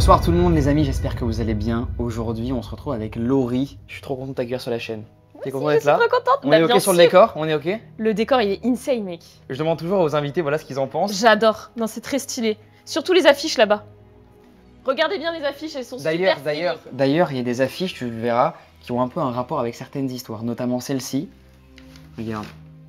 Bonsoir tout le monde les amis, j'espère que vous allez bien. Aujourd'hui on se retrouve avec Laurie. Je suis trop content de t'accueillir sur la chaîne. T'es content d'être là? Je suis trop contente. On est ok sur le décor? On est ok? Le décor il est insane mec. Je demande toujours aux invités voilà ce qu'ils en pensent. J'adore, non c'est très stylé. Surtout les affiches là-bas. Regardez bien les affiches, elles sont super stylées. D'ailleurs, il y a des affiches, tu le verras, qui ont un peu un rapport avec certaines histoires, notamment celle-ci. Regarde,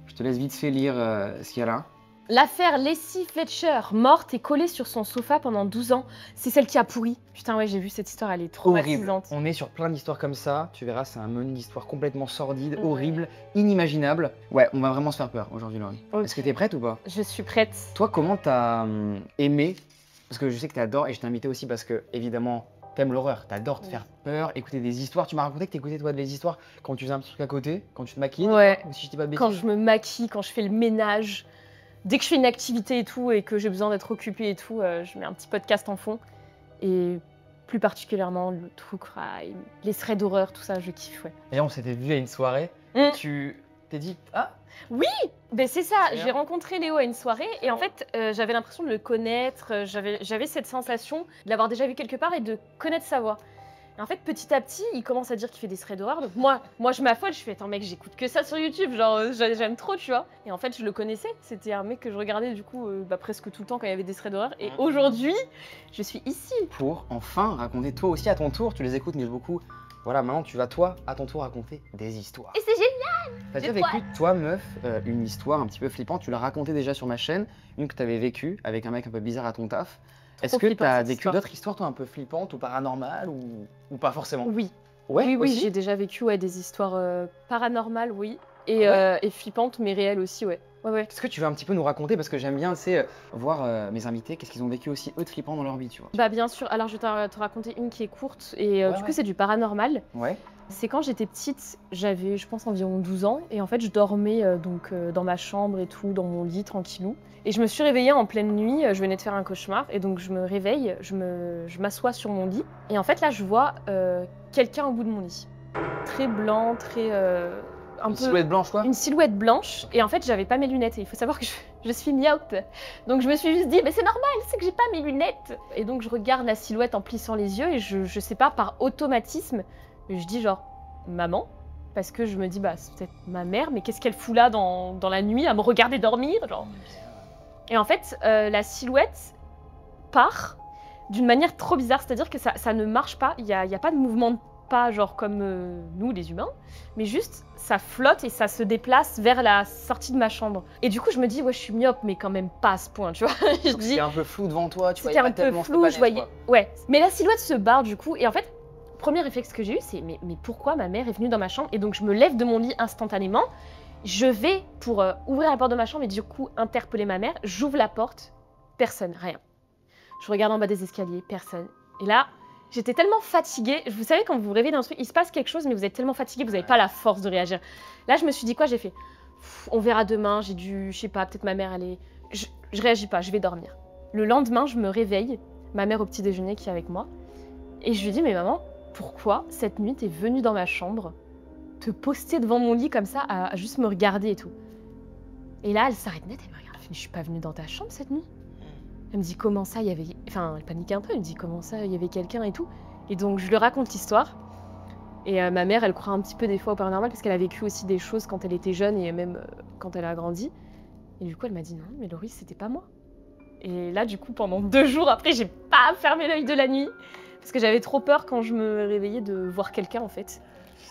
je te laisse vite fait lire ce qu'il y a là. L'affaire Lacey Fletcher, morte et collée sur son sofa pendant 12 ans, c'est celle qui a pourri. Putain ouais, j'ai vu cette histoire, elle est traumatisante. On est sur plein d'histoires comme ça, tu verras, c'est un menu d'histoire complètement sordide, horrible, inimaginable. Ouais, on va vraiment se faire peur aujourd'hui, Laurie. Okay. Est-ce que t'es prête ou pas? Je suis prête. Toi, comment t'as aimé? Parce que je sais que t'adores et je t'ai invité aussi parce que, évidemment, t'aimes l'horreur, t'adores te faire peur, écouter des histoires. Tu m'as raconté que t'écoutais toi des histoires quand tu faisais un petit truc à côté, quand tu te maquilles. Ouais, ou si je dis pas de bêtises. Quand je me maquille, quand je fais le ménage. Dès que je fais une activité et tout, et que j'ai besoin d'être occupée et tout, je mets un petit podcast en fond. Et plus particulièrement le true crime, les threads d'horreur, tout ça, je kiffe, ouais. Et on s'était vu à une soirée, tu t'es dit, ah oui, ben c'est ça, j'ai rencontré Léo à une soirée et en fait, j'avais l'impression de le connaître, j'avais cette sensation de l'avoir déjà vu quelque part et de connaître sa voix. Et en fait, petit à petit, il commence à dire qu'il fait des threads d'horreur. Donc moi je m'affole, je fais attends mec, j'écoute que ça sur YouTube, genre j'aime trop, tu vois. Et en fait, je le connaissais, c'était un mec que je regardais du coup presque tout le temps quand il y avait des threads d'horreur. Et aujourd'hui, je suis ici. Pour enfin raconter toi aussi à ton tour, tu les écoutes mais beaucoup. Voilà, maintenant tu vas toi à ton tour raconter des histoires. Et c'est génial! T'as déjà vécu, toi meuf, une histoire un petit peu flippante, tu l'as raconté déjà sur ma chaîne, une que t'avais vécue avec un mec un peu bizarre à ton taf. Est-ce que t'as vécu d'autres histoires toi un peu flippantes ou paranormales ou pas forcément? Oui. Ouais, oui, j'ai déjà vécu des histoires paranormales, oui. Et flippantes, mais réelles aussi, ouais. Ouais. Est-ce que tu veux un petit peu nous raconter, parce que j'aime bien, voir mes invités, qu'est-ce qu'ils ont vécu aussi eux de flippant dans leur vie, tu vois. Bah bien sûr, alors je vais te raconter une qui est courte, et du coup c'est du paranormal. Ouais. C'est quand j'étais petite, j'avais je pense environ 12 ans, et en fait je dormais dans ma chambre et tout, dans mon lit, tranquillou. Et je me suis réveillée en pleine nuit, je venais de faire un cauchemar, et donc je me réveille, je m'assois sur mon lit, et en fait là je vois quelqu'un au bout de mon lit. Très blanc, très... Une silhouette blanche quoi? Une silhouette blanche, et en fait j'avais pas mes lunettes, et il faut savoir que je suis myope. Donc je me suis juste dit, mais c'est normal, c'est que j'ai pas mes lunettes. Et donc je regarde la silhouette en plissant les yeux, et je sais pas, par automatisme, je dis genre, maman? Parce que je me dis, bah c'est peut-être ma mère, mais qu'est-ce qu'elle fout là dans la nuit à me regarder dormir, genre. Et en fait, la silhouette part d'une manière trop bizarre, c'est-à-dire que ça ne marche pas, il y a pas de mouvement de pas genre comme nous les humains, mais juste ça flotte et ça se déplace vers la sortie de ma chambre. Et du coup je me dis ouais je suis myope mais quand même pas à ce point, tu vois. C'était un peu flou devant toi, tu voyais pas tellement. C'était un peu flou, je voyais. Ouais. Mais la silhouette se barre du coup et en fait, premier réflexe que j'ai eu c'est mais pourquoi ma mère est venue dans ma chambre? Et donc je me lève de mon lit instantanément, je vais pour ouvrir la porte de ma chambre et du coup interpeller ma mère, j'ouvre la porte, personne, rien. Je regarde en bas des escaliers, personne. Et là, j'étais tellement fatiguée. Vous savez, quand vous vous réveillez d'un truc, il se passe quelque chose, mais vous êtes tellement fatiguée, vous n'avez pas la force de réagir. Là, je me suis dit quoi? J'ai fait, on verra demain, j'ai dû, je sais pas, peut-être ma mère, elle est... Je réagis pas, je vais dormir. Le lendemain, je me réveille, ma mère au petit déjeuner qui est avec moi, et je lui dis, mais maman, pourquoi cette nuit, t'es venue dans ma chambre, te poster devant mon lit comme ça, à juste me regarder et tout? Et là, elle s'arrête net, elle me regarde, elle fait, je suis pas venue dans ta chambre cette nuit. Elle me dit comment ça, il y avait... Enfin, elle paniquait un peu, elle me dit comment ça, il y avait quelqu'un et tout. Et donc, je lui raconte l'histoire. Et ma mère, elle croit un petit peu des fois au paranormal parce qu'elle a vécu aussi des choses quand elle était jeune et même quand elle a grandi. Et du coup, elle m'a dit non, mais Laurie, c'était pas moi. Et là, du coup, pendant 2 jours après, j'ai pas fermé l'œil de la nuit. Parce que j'avais trop peur quand je me réveillais de voir quelqu'un, en fait.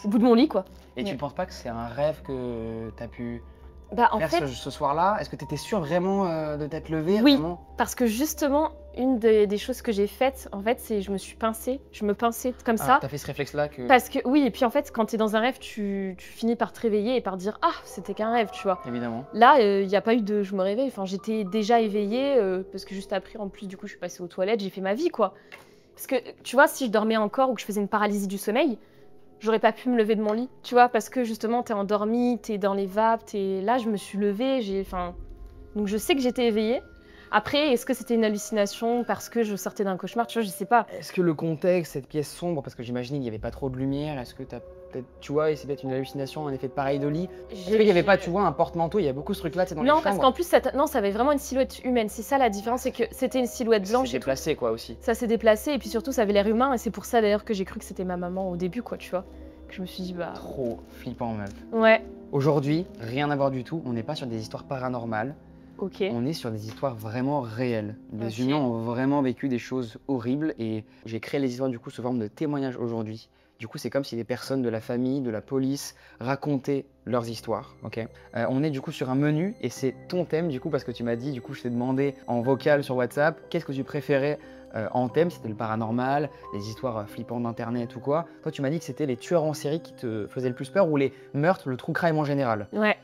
Au bout de mon lit, quoi. Et tu ne penses pas que c'est un rêve que t'as pu... en fait, ce soir-là, est-ce que tu étais sûre vraiment de t'être levée? Oui, vraiment parce que justement, une des choses que j'ai faites, en fait, c'est je me suis pincée, je me pinçais comme ça. T'as fait ce réflexe-là que... Parce que, oui, et puis en fait, quand t'es dans un rêve, tu finis par te réveiller et par dire « Ah, c'était qu'un rêve », tu vois. Évidemment. Là, il n'y a pas eu de « je me réveille », enfin, j'étais déjà éveillée, parce que juste après, en plus, du coup, je suis passée aux toilettes, j'ai fait ma vie, quoi. Parce que, tu vois, si je dormais encore ou que je faisais une paralysie du sommeil, j'aurais pas pu me lever de mon lit, tu vois, parce que justement, t'es endormie, t'es dans les vapes, là, je me suis levée, donc je sais que j'étais éveillée. Après, est-ce que c'était une hallucination parce que je sortais d'un cauchemar, tu vois, je sais pas. Est-ce que le contexte, cette pièce sombre, parce que j'imagine qu'il n'y avait pas trop de lumière, est-ce que t'as peut-être, tu vois, et c'est peut-être une hallucination, un effet de pareidolie. Est-ce qu'il n'y avait pas, tu vois, un porte-manteau? Il y a beaucoup ce truc-là, c'est dans les chambres. Non, parce qu'en plus, non, ça avait vraiment une silhouette humaine. C'est ça la différence, c'est que c'était une silhouette blanche. C'est déplacé, quoi, aussi. Ça s'est déplacé, et puis surtout, ça avait l'air humain, et c'est pour ça d'ailleurs que j'ai cru que c'était ma maman au début, quoi, tu vois. Que je me suis dit, bah. Trop flippant, meuf. Ouais. Aujourd'hui, rien à voir du tout. On n'est pas sur des histoires paranormales. Ok. On est sur des histoires vraiment réelles. Les Ok. humains ont vraiment vécu des choses horribles et j'ai créé les histoires du coup sous forme de témoignages aujourd'hui. Du coup, c'est comme si des personnes de la famille, de la police racontaient leurs histoires. Ok. On est du coup sur un menu et c'est ton thème du coup parce que tu m'as dit, du coup, je t'ai demandé en vocal sur WhatsApp, qu'est-ce que tu préférais en thème, c'était le paranormal, les histoires flippantes d'internet ou quoi. Toi, tu m'as dit que c'était les tueurs en série qui te faisaient le plus peur ou les meurtres, le true crime en général. Ouais.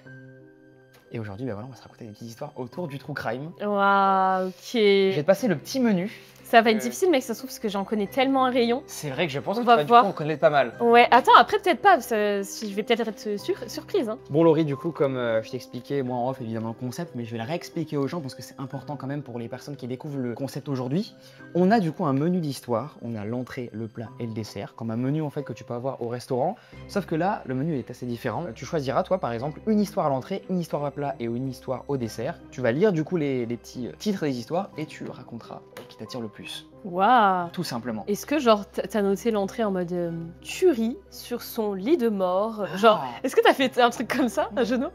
Et aujourd'hui, ben voilà, on va se raconter des petites histoires autour du true crime. Waouh, ok. Je vais te passer le petit menu. Ça va être difficile, mec, ça se trouve, parce que j'en connais tellement un rayon. C'est vrai que je pense On que va tu vas voir. du coup en connaître pas mal. Ouais, attends, après, peut-être pas, je vais peut-être être surprise. Hein. Bon, Laurie, du coup, comme je t'ai expliqué, moi en off évidemment le concept, mais je vais le réexpliquer aux gens parce que c'est important quand même pour les personnes qui découvrent le concept aujourd'hui. On a du coup un menu d'histoire, on a l'entrée, le plat et le dessert, comme un menu en fait que tu peux avoir au restaurant. Sauf que là, le menu est assez différent. Tu choisiras, toi par exemple, une histoire à l'entrée, une histoire à plat et une histoire au dessert. Tu vas lire du coup les petits titres des histoires et tu raconteras ce qui t'attire le plus. Waouh. Tout simplement. Est-ce que, genre, t'as noté l'entrée en mode tuerie sur son lit de mort Genre, est-ce que t'as fait un truc comme ça, un genou?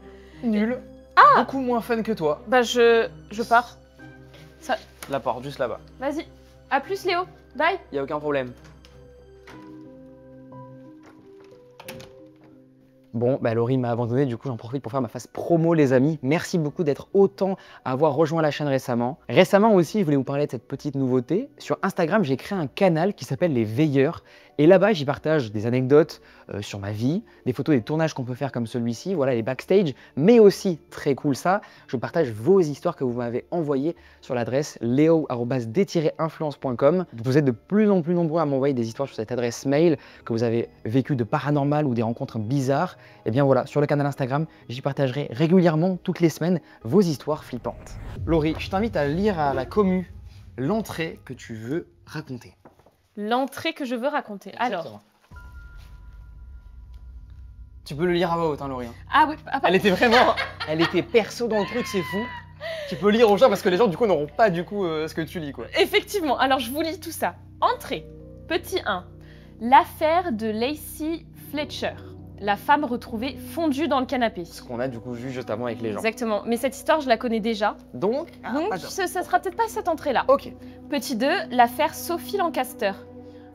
Nul. Beaucoup moins fun que toi. Bah, je pars. Ça... La porte, juste là-bas. Vas-y. À plus, Léo. Bye. Y a aucun problème. Bon, bah Laurie m'a abandonné, du coup j'en profite pour faire ma phase promo les amis. Merci beaucoup d'être autant à avoir rejoint la chaîne récemment. Récemment aussi, je voulais vous parler de cette petite nouveauté. Sur Instagram, j'ai créé un canal qui s'appelle Les Veilleurs. Et là-bas, j'y partage des anecdotes sur ma vie, des photos des tournages qu'on peut faire comme celui-ci, voilà les backstage, mais aussi, très cool ça, je partage vos histoires que vous m'avez envoyées sur l'adresse leo@d-influence.com. Vous êtes de plus en plus nombreux à m'envoyer des histoires sur cette adresse mail que vous avez vécu de paranormal ou des rencontres bizarres. Et bien voilà, sur le canal Instagram, j'y partagerai régulièrement, toutes les semaines, vos histoires flippantes. Laurie, je t'invite à lire à la commu l'entrée que tu veux raconter. L'entrée que je veux raconter. Exactement. Alors. Tu peux le lire à voix haute, hein, Laurie. Ah oui, Elle était vraiment. Elle était perso dans le truc, c'est fou. Tu peux lire aux gens parce que les gens, du coup, n'auront pas, du coup, ce que tu lis, quoi. Effectivement. Alors, je vous lis tout ça. Entrée. Petit 1. L'affaire de Lacey Fletcher. La femme retrouvée fondue dans le canapé. Ce qu'on a, du coup, vu juste avant avec les gens. Exactement. Mais cette histoire, je la connais déjà. Donc, Ça sera peut-être pas cette entrée-là. Ok. Petit 2, l'affaire Sophie Lancaster.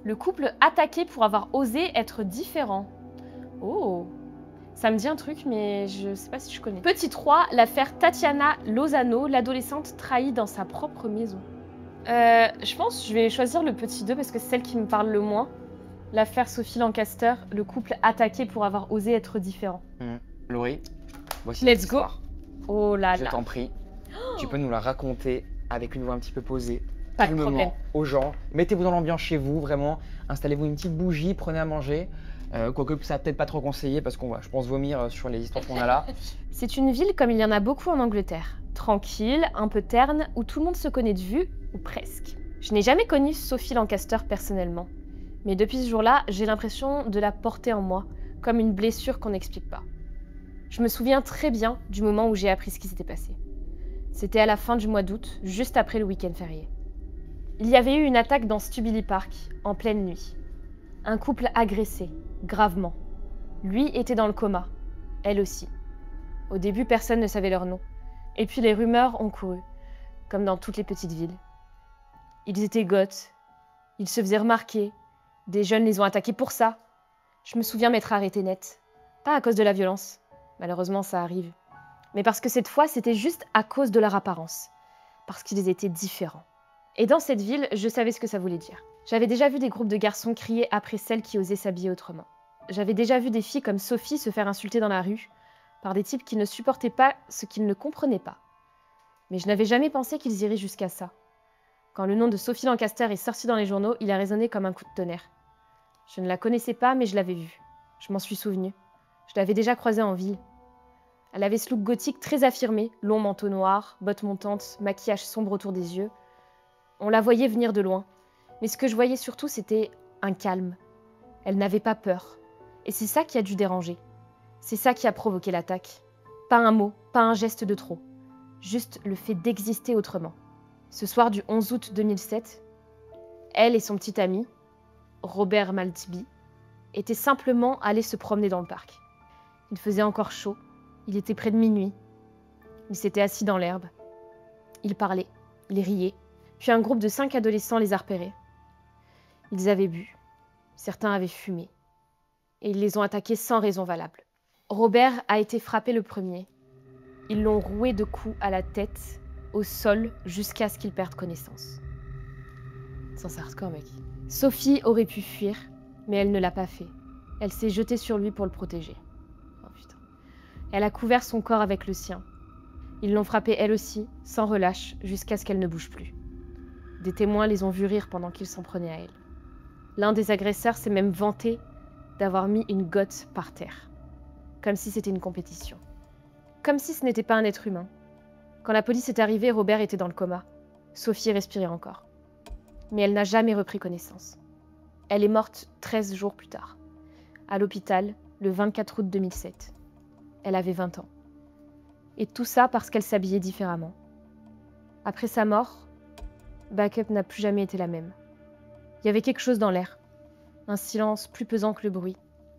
Le couple attaqué pour avoir osé être différent. Oh, ça me dit un truc, mais je sais pas si je connais. Petit 3, l'affaire Tatiana Lozano, l'adolescente trahie dans sa propre maison. Je pense que je vais choisir le petit 2 parce que c'est celle qui me parle le moins. L'affaire Sophie Lancaster, le couple attaqué pour avoir osé être différent. Laurie, voici Let's go. l'histoire. Oh là Je là. t'en prie. Tu peux nous la raconter avec une voix un petit peu posée. Pas de calmement, problème. aux gens. Mettez-vous dans l'ambiance chez vous, vraiment. Installez-vous une petite bougie, prenez à manger. Quoique ça va peut-être pas trop conseillé parce qu'on va, je pense, vomir sur les histoires qu'on a là. C'est une ville comme il y en a beaucoup en Angleterre. Tranquille, un peu terne, où tout le monde se connaît de vue, ou presque. Je n'ai jamais connu Sophie Lancaster personnellement. Mais depuis ce jour-là, j'ai l'impression de la porter en moi, comme une blessure qu'on n'explique pas. Je me souviens très bien du moment où j'ai appris ce qui s'était passé. C'était à la fin du mois d'août, juste après le week-end férié. Il y avait eu une attaque dans Stubbley Park, en pleine nuit. Un couple agressé, gravement. Lui était dans le coma, elle aussi. Au début, personne ne savait leur nom. Et puis les rumeurs ont couru, comme dans toutes les petites villes. Ils étaient goths, ils se faisaient remarquer, des jeunes les ont attaqués pour ça. Je me souviens m'être arrêtée net. Pas à cause de la violence, malheureusement ça arrive. Mais parce que cette fois, c'était juste à cause de leur apparence. Parce qu'ils étaient différents. Et dans cette ville, je savais ce que ça voulait dire. J'avais déjà vu des groupes de garçons crier après celles qui osaient s'habiller autrement. J'avais déjà vu des filles comme Sophie se faire insulter dans la rue par des types qui ne supportaient pas ce qu'ils ne comprenaient pas. Mais je n'avais jamais pensé qu'ils iraient jusqu'à ça. Quand le nom de Sophie Lancaster est sorti dans les journaux, il a résonné comme un coup de tonnerre. Je ne la connaissais pas, mais je l'avais vue. Je m'en suis souvenue. Je l'avais déjà croisée en ville. Elle avait ce look gothique très affirmé, long manteau noir, bottes montantes, maquillage sombre autour des yeux. On la voyait venir de loin. Mais ce que je voyais surtout, c'était un calme. Elle n'avait pas peur. Et c'est ça qui a dû déranger. C'est ça qui a provoqué l'attaque. Pas un mot, pas un geste de trop. Juste le fait d'exister autrement. Ce soir du 11 août 2007, elle et son petit ami, Robert Maltby, étaient simplement allés se promener dans le parc. Il faisait encore chaud, il était près de minuit. Ils s'étaient assis dans l'herbe. Ils parlaient, ils riaient, puis un groupe de 5 adolescents les a repérés. Ils avaient bu, certains avaient fumé, et ils les ont attaqués sans raison valable. Robert a été frappé le premier. Ils l'ont roué de coups à la tête, au sol, jusqu'à ce qu'il perde connaissance. C'est hardcore, mec. Sophie aurait pu fuir, mais elle ne l'a pas fait. Elle s'est jetée sur lui pour le protéger. Oh putain. Elle a couvert son corps avec le sien. Ils l'ont frappée elle aussi, sans relâche, jusqu'à ce qu'elle ne bouge plus. Des témoins les ont vus rire pendant qu'ils s'en prenaient à elle. L'un des agresseurs s'est même vanté d'avoir mis une gotte par terre. Comme si c'était une compétition. Comme si ce n'était pas un être humain. Quand la police est arrivée, Robert était dans le coma. Sophie respirait encore. Mais elle n'a jamais repris connaissance. Elle est morte 13 jours plus tard, à l'hôpital, le 24 août 2007. Elle avait 20 ans. Et tout ça parce qu'elle s'habillait différemment. Après sa mort, Backup n'a plus jamais été la même. Il y avait quelque chose dans l'air, un silence plus pesant que le bruit.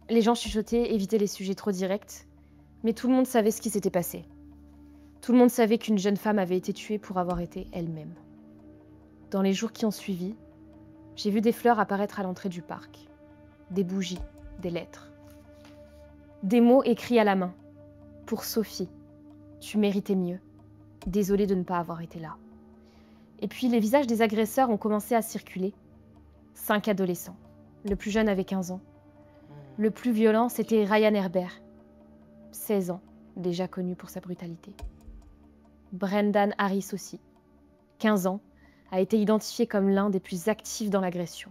Les gens chuchotaient, évitaient les sujets trop directs, mais tout le monde savait ce qui s'était passé. Tout le monde savait qu'une jeune femme avait été tuée pour avoir été elle-même. Dans les jours qui ont suivi, j'ai vu des fleurs apparaître à l'entrée du parc, des bougies, des lettres. Des mots écrits à la main. Pour Sophie, tu méritais mieux. Désolée de ne pas avoir été là. Et puis les visages des agresseurs ont commencé à circuler. 5 adolescents. Le plus jeune avait 15 ans. Le plus violent, c'était Ryan Herbert. 16 ans, déjà connu pour sa brutalité. Brendan Harris aussi. 15 ans, a été identifié comme l'un des plus actifs dans l'agression.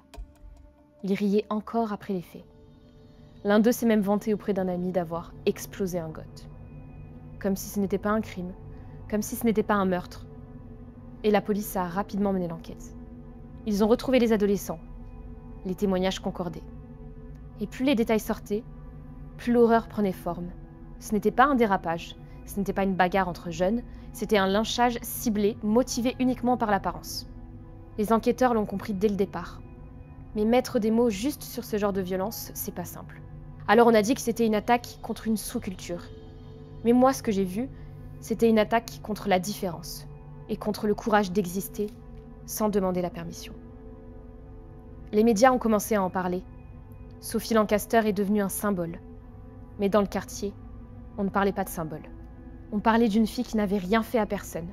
Il riait encore après les faits. L'un d'eux s'est même vanté auprès d'un ami d'avoir explosé un goth. Comme si ce n'était pas un crime, comme si ce n'était pas un meurtre. Et la police a rapidement mené l'enquête. Ils ont retrouvé les adolescents. Les témoignages concordaient. Et plus les détails sortaient, plus l'horreur prenait forme. Ce n'était pas un dérapage, ce n'était pas une bagarre entre jeunes, c'était un lynchage ciblé, motivé uniquement par l'apparence. Les enquêteurs l'ont compris dès le départ. Mais mettre des mots juste sur ce genre de violence, c'est pas simple. Alors on a dit que c'était une attaque contre une sous-culture. Mais moi, ce que j'ai vu, c'était une attaque contre la différence et contre le courage d'exister sans demander la permission. Les médias ont commencé à en parler. Sophie Lancaster est devenue un symbole. Mais dans le quartier, on ne parlait pas de symbole. On parlait d'une fille qui n'avait rien fait à personne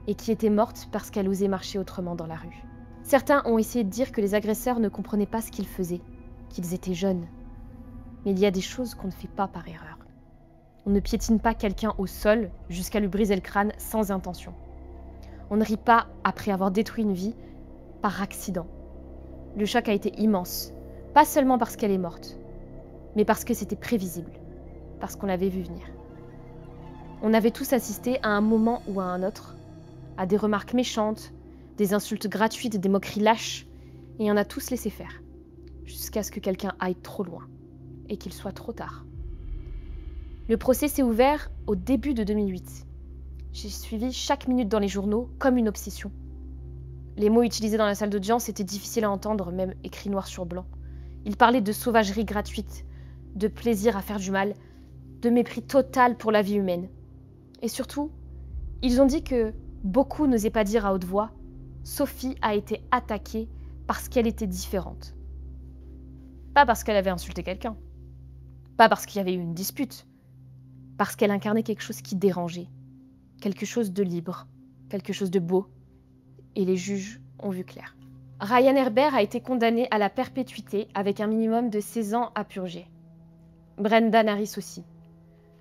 et qui était morte parce qu'elle osait marcher autrement dans la rue. Certains ont essayé de dire que les agresseurs ne comprenaient pas ce qu'ils faisaient, qu'ils étaient jeunes. Mais il y a des choses qu'on ne fait pas par erreur. On ne piétine pas quelqu'un au sol jusqu'à lui briser le crâne sans intention. On ne rit pas après avoir détruit une vie par accident. Le choc a été immense, pas seulement parce qu'elle est morte, mais parce que c'était prévisible, parce qu'on l'avait vu venir. On avait tous assisté à un moment ou à un autre, à des remarques méchantes, des insultes gratuites, des moqueries lâches, et on a tous laissé faire, jusqu'à ce que quelqu'un aille trop loin, et qu'il soit trop tard. Le procès s'est ouvert au début de 2008. J'ai suivi chaque minute dans les journaux comme une obsession. Les mots utilisés dans la salle d'audience étaient difficiles à entendre, même écrits noir sur blanc. Ils parlaient de sauvagerie gratuite, de plaisir à faire du mal, de mépris total pour la vie humaine. Et surtout, ils ont dit que beaucoup n'osaient pas dire à haute voix « Sophie a été attaquée parce qu'elle était différente ». Pas parce qu'elle avait insulté quelqu'un, pas parce qu'il y avait eu une dispute, parce qu'elle incarnait quelque chose qui dérangeait, quelque chose de libre, quelque chose de beau, et les juges ont vu clair. Ryan Herbert a été condamné à la perpétuité avec un minimum de 16 ans à purger. Brendan Harris aussi.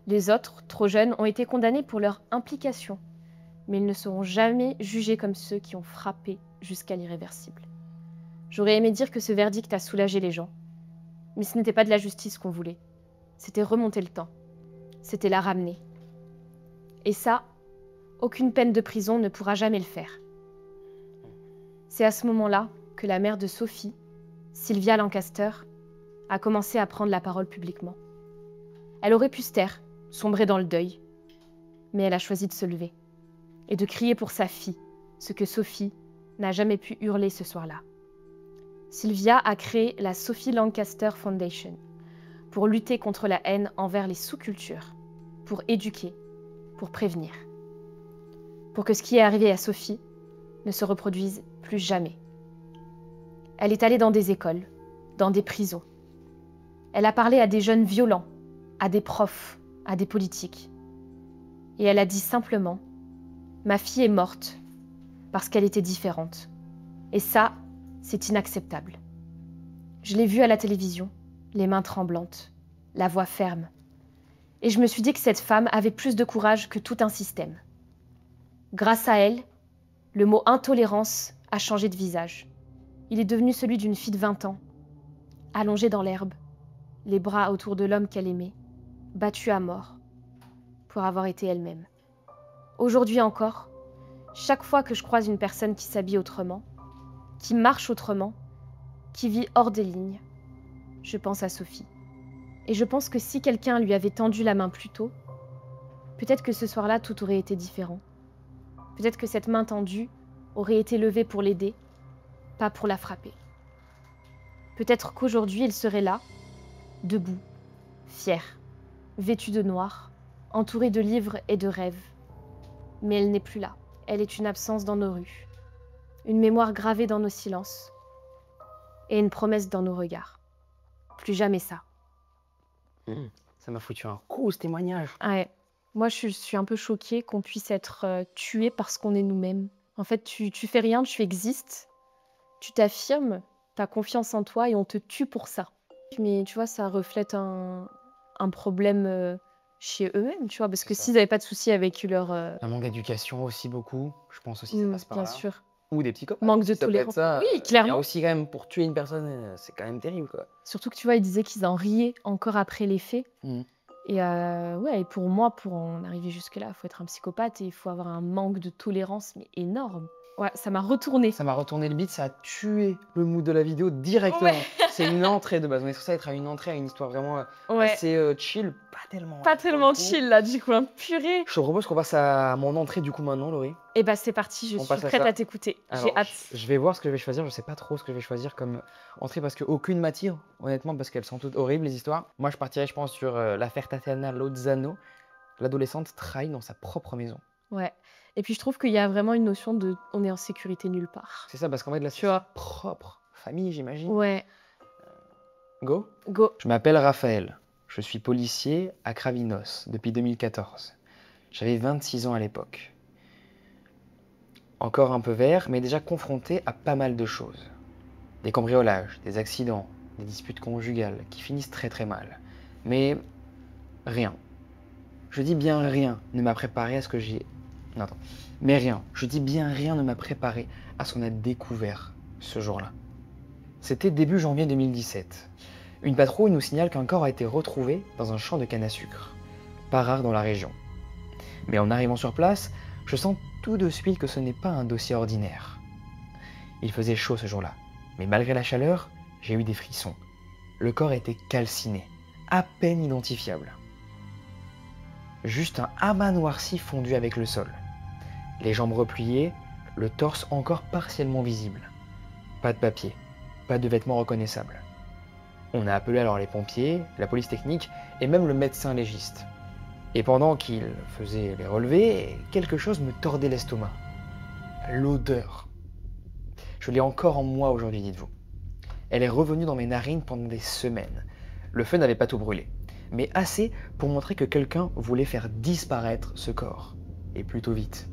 Les autres, trop jeunes, ont été condamnés pour leur implication, mais ils ne seront jamais jugés comme ceux qui ont frappé jusqu'à l'irréversible. J'aurais aimé dire que ce verdict a soulagé les gens, mais ce n'était pas de la justice qu'on voulait. C'était remonter le temps. C'était la ramener. Et ça, aucune peine de prison ne pourra jamais le faire. C'est à ce moment-là que la mère de Sophie, Sylvia Lancaster, a commencé à prendre la parole publiquement. Elle aurait pu se taire, sombrer dans le deuil, mais elle a choisi de se lever et de crier pour sa fille, ce que Sophie n'a jamais pu hurler ce soir-là. Sylvia a créé la Sophie Lancaster Foundation pour lutter contre la haine envers les sous-cultures, pour éduquer, pour prévenir. Pour que ce qui est arrivé à Sophie ne se reproduise plus jamais. Elle est allée dans des écoles, dans des prisons. Elle a parlé à des jeunes violents, à des profs, à des politiques. Et elle a dit simplement « Ma fille est morte parce qu'elle était différente. Et ça, c'est inacceptable. » Je l'ai vue à la télévision, les mains tremblantes, la voix ferme. Et je me suis dit que cette femme avait plus de courage que tout un système. Grâce à elle, le mot « intolérance » a changé de visage. Il est devenu celui d'une fille de 20 ans, allongée dans l'herbe, les bras autour de l'homme qu'elle aimait, battue à mort, pour avoir été elle-même. Aujourd'hui encore, chaque fois que je croise une personne qui s'habille autrement, qui marche autrement, qui vit hors des lignes, je pense à Sophie. Et je pense que si quelqu'un lui avait tendu la main plus tôt, peut-être que ce soir-là, tout aurait été différent. Peut-être que cette main tendue aurait été levée pour l'aider, pas pour la frapper. Peut-être qu'aujourd'hui, il serait là, debout, fier, vêtue de noir, entourée de livres et de rêves. Mais elle n'est plus là. Elle est une absence dans nos rues, une mémoire gravée dans nos silences et une promesse dans nos regards. Plus jamais ça. Ça m'a foutu un coup, ce témoignage. Ouais. Moi, je suis un peu choquée qu'on puisse être tué parce qu'on est nous-mêmes. En fait, tu fais rien, tu existes, tu t'affirmes, tu as confiance en toi et on te tue pour ça. Mais tu vois, ça reflète un problème chez eux-mêmes, tu vois, parce que s'ils n'avaient pas de soucis avec leur... Un manque d'éducation aussi beaucoup, je pense aussi que ça passe par là. Bien sûr. Ou des psychopathes. Manque de Ça peut être tolérance. ça. Oui, Il y a clairement. aussi quand même, pour tuer une personne, c'est quand même terrible, quoi. Surtout que tu vois, ils disaient qu'ils en riaient encore après les faits. Mhm. Et ouais, et pour moi, pour en arriver jusque-là, il faut être un psychopathe et il faut avoir un manque de tolérance, mais énorme. Ouais, ça m'a retourné. Ça m'a retourné le beat, ça a tué le mood de la vidéo directement. Ouais. C'est une entrée de base. On est censé être à une entrée, à une histoire vraiment Ouais. assez chill, pas tellement. Pas tellement pour le coup. chill là, du coup, hein. Purée. Je te propose qu'on passe à mon entrée du coup maintenant, Laurie. Et bah c'est parti, je On suis passe à prête ça. à t'écouter. J'ai Alors, hâte. je vais voir ce que je vais choisir. Je sais pas trop ce que je vais choisir comme entrée parce qu'aucune m'attire, honnêtement, parce qu'elles sont toutes horribles les histoires. Moi, je partirais, je pense, sur l'affaire Tatiana Lozano. L'adolescente trahie dans sa propre maison. Ouais. Et puis je trouve qu'il y a vraiment une notion de on est en sécurité nulle part. C'est ça, parce qu'en fait, là, Tu c'est vois. sa propre famille, j'imagine. Ouais. Go. Go. Je m'appelle Raphaël. Je suis policier à Cravinos depuis 2014. J'avais 26 ans à l'époque. Encore un peu vert, mais déjà confronté à pas mal de choses. Des cambriolages, des accidents, des disputes conjugales qui finissent très très mal. Mais rien. Je dis bien rien ne m'a préparé à ce que j'ai... Non, attends. Mais rien. Je dis bien rien ne m'a préparé à ce qu'on a découvert ce jour-là. C'était début janvier 2017. Une patrouille nous signale qu'un corps a été retrouvé dans un champ de canne à sucre. Pas rare dans la région. Mais en arrivant sur place, je sens tout de suite que ce n'est pas un dossier ordinaire. Il faisait chaud ce jour-là, mais malgré la chaleur, j'ai eu des frissons. Le corps était calciné, à peine identifiable. Juste un amas noirci fondu avec le sol. Les jambes repliées, le torse encore partiellement visible. Pas de papier, pas de vêtements reconnaissables. On a appelé alors les pompiers, la police technique et même le médecin légiste. Et pendant qu'il faisait les relevés, quelque chose me tordait l'estomac. L'odeur. Je l'ai encore en moi aujourd'hui, dites-vous. Elle est revenue dans mes narines pendant des semaines. Le feu n'avait pas tout brûlé, mais assez pour montrer que quelqu'un voulait faire disparaître ce corps. Et plutôt vite.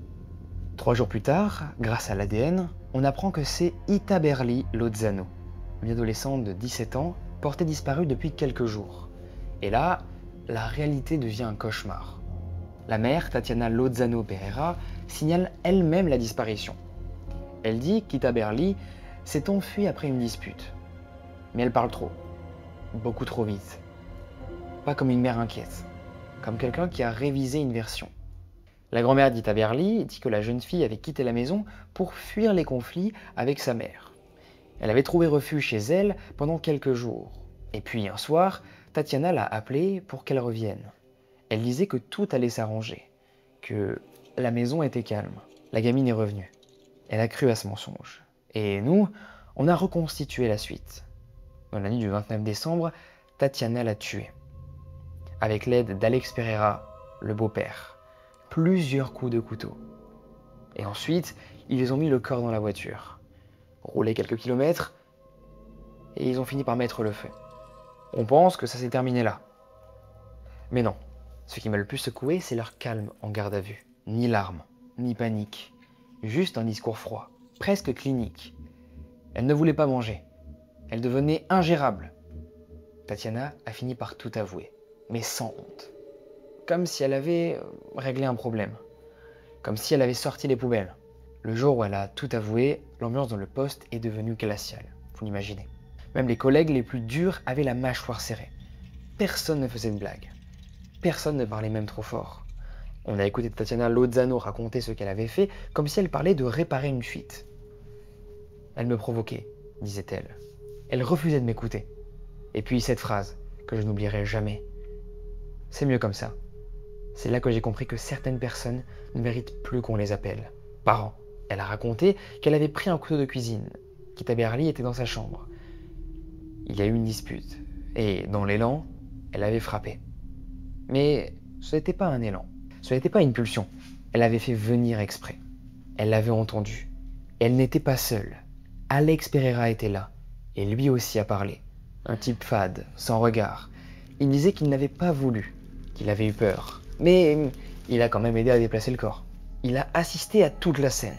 3 jours plus tard, grâce à l'ADN, on apprend que c'est Ita Berli Lozano, une adolescente de 17 ans, portée disparue depuis quelques jours. Et là, la réalité devient un cauchemar. La mère, Tatiana Lozano Pereira, signale elle-même la disparition. Elle dit qu'Ita Berli s'est enfuie après une dispute. Mais elle parle trop. Beaucoup trop vite. Pas comme une mère inquiète. Comme quelqu'un qui a révisé une version. La grand-mère d'Ita Berli dit que la jeune fille avait quitté la maison pour fuir les conflits avec sa mère. Elle avait trouvé refuge chez elle pendant quelques jours. Et puis un soir, Tatiana l'a appelée pour qu'elle revienne. Elle disait que tout allait s'arranger, que la maison était calme. La gamine est revenue. Elle a cru à ce mensonge. Et nous, on a reconstitué la suite. Dans la nuit du 29 décembre, Tatiana l'a tuée. Avec l'aide d'Alex Pereira, le beau-père. Plusieurs coups de couteau. Et ensuite, ils ont mis le corps dans la voiture. Roulé quelques kilomètres, et ils ont fini par mettre le feu. On pense que ça s'est terminé là. Mais non. Ce qui m'a le plus secoué, c'est leur calme en garde à vue. Ni larmes, ni panique. Juste un discours froid, presque clinique. Elle ne voulait pas manger. Elle devenait ingérable. Tatiana a fini par tout avouer, mais sans honte. Comme si elle avait réglé un problème. Comme si elle avait sorti les poubelles. Le jour où elle a tout avoué, l'ambiance dans le poste est devenue glaciale. Vous l'imaginez. Même les collègues les plus durs avaient la mâchoire serrée. Personne ne faisait de blagues. Personne ne parlait même trop fort. On a écouté Tatiana Lozano raconter ce qu'elle avait fait comme si elle parlait de réparer une fuite. Elle me provoquait, disait-elle. Elle refusait de m'écouter. Et puis cette phrase, que je n'oublierai jamais. C'est mieux comme ça. C'est là que j'ai compris que certaines personnes ne méritent plus qu'on les appelle parents. Elle a raconté qu'elle avait pris un couteau de cuisine, qu'Itaberli était dans sa chambre. Il y a eu une dispute, et dans l'élan, elle avait frappé. Mais ce n'était pas un élan, ce n'était pas une pulsion. Elle avait fait venir exprès. Elle l'avait entendu. Elle n'était pas seule. Alex Pereira était là, et lui aussi a parlé. Un type fade, sans regard. Il disait qu'il n'avait pas voulu, qu'il avait eu peur. Mais il a quand même aidé à déplacer le corps. Il a assisté à toute la scène.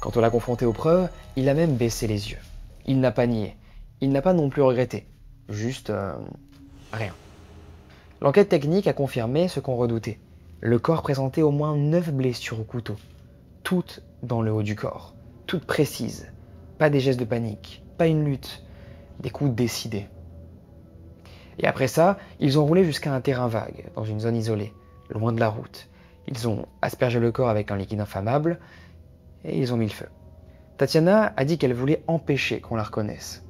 Quand on l'a confronté aux preuves, il a même baissé les yeux. Il n'a pas nié. Il n'a pas non plus regretté. Juste rien. L'enquête technique a confirmé ce qu'on redoutait. Le corps présentait au moins 9 blessures au couteau. Toutes dans le haut du corps. Toutes précises. Pas des gestes de panique. Pas une lutte. Des coups décidés. Et après ça, ils ont roulé jusqu'à un terrain vague, dans une zone isolée, loin de la route. Ils ont aspergé le corps avec un liquide inflammable et ils ont mis le feu. Tatiana a dit qu'elle voulait empêcher qu'on la reconnaisse.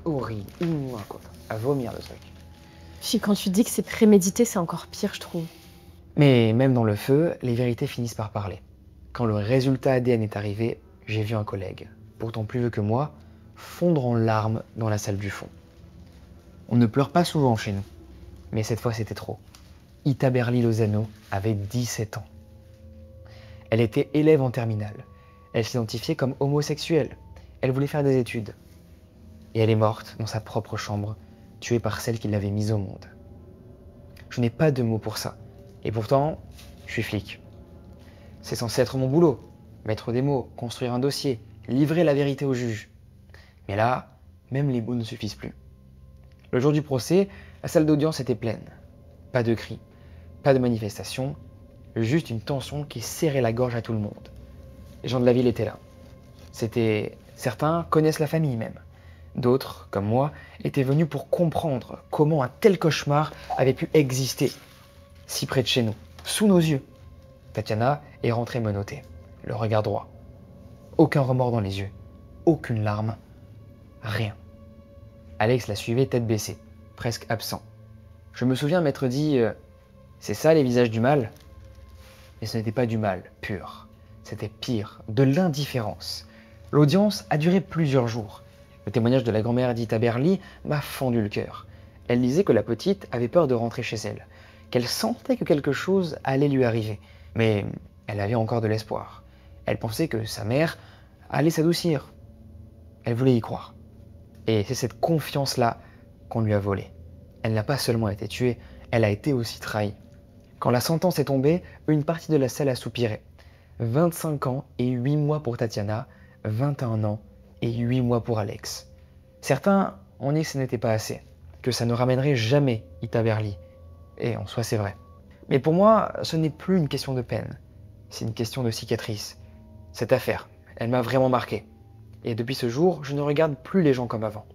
Horrible. À vomir le truc. Puis quand tu dis que c'est prémédité, c'est encore pire, je trouve. Mais même dans le feu, les vérités finissent par parler. Quand le résultat ADN est arrivé, j'ai vu un collègue, pourtant plus vieux que moi, fondre en larmes dans la salle du fond. On ne pleure pas souvent chez nous, mais cette fois c'était trop. Itaberli Lozano avait 17 ans. Elle était élève en terminale. Elle s'identifiait comme homosexuelle. Elle voulait faire des études. Et elle est morte dans sa propre chambre, tuée par celle qui l'avait mise au monde. Je n'ai pas de mots pour ça. Et pourtant, je suis flic. C'est censé être mon boulot. Mettre des mots, construire un dossier, livrer la vérité au juge. Mais là, même les mots ne suffisent plus. Le jour du procès, la salle d'audience était pleine. Pas de cris, pas de manifestations, juste une tension qui serrait la gorge à tout le monde. Les gens de la ville étaient là. Certains connaissent la famille même. D'autres, comme moi, étaient venus pour comprendre comment un tel cauchemar avait pu exister si près de chez nous, sous nos yeux. Tatiana est rentrée menottée, le regard droit. Aucun remords dans les yeux, aucune larme, rien. Alex la suivait tête baissée, presque absent. Je me souviens m'être dit « C'est ça les visages du mal ?» Mais ce n'était pas du mal pur, c'était pire, de l'indifférence. L'audience a duré plusieurs jours. Le témoignage de la grand-mère d'Itaberli m'a fendu le cœur. Elle disait que la petite avait peur de rentrer chez elle, qu'elle sentait que quelque chose allait lui arriver. Mais elle avait encore de l'espoir. Elle pensait que sa mère allait s'adoucir. Elle voulait y croire. Et c'est cette confiance-là qu'on lui a volée. Elle n'a pas seulement été tuée, elle a été aussi trahie. Quand la sentence est tombée, une partie de la salle a soupiré. 25 ans et 8 mois pour Tatiana, 21 ans et 8 mois pour Alex. Certains ont dit que ce n'était pas assez, que ça ne ramènerait jamais Itaberli. Et en soi, c'est vrai. Mais pour moi, ce n'est plus une question de peine, c'est une question de cicatrice. Cette affaire, elle m'a vraiment marqué. Et depuis ce jour, je ne regarde plus les gens comme avant.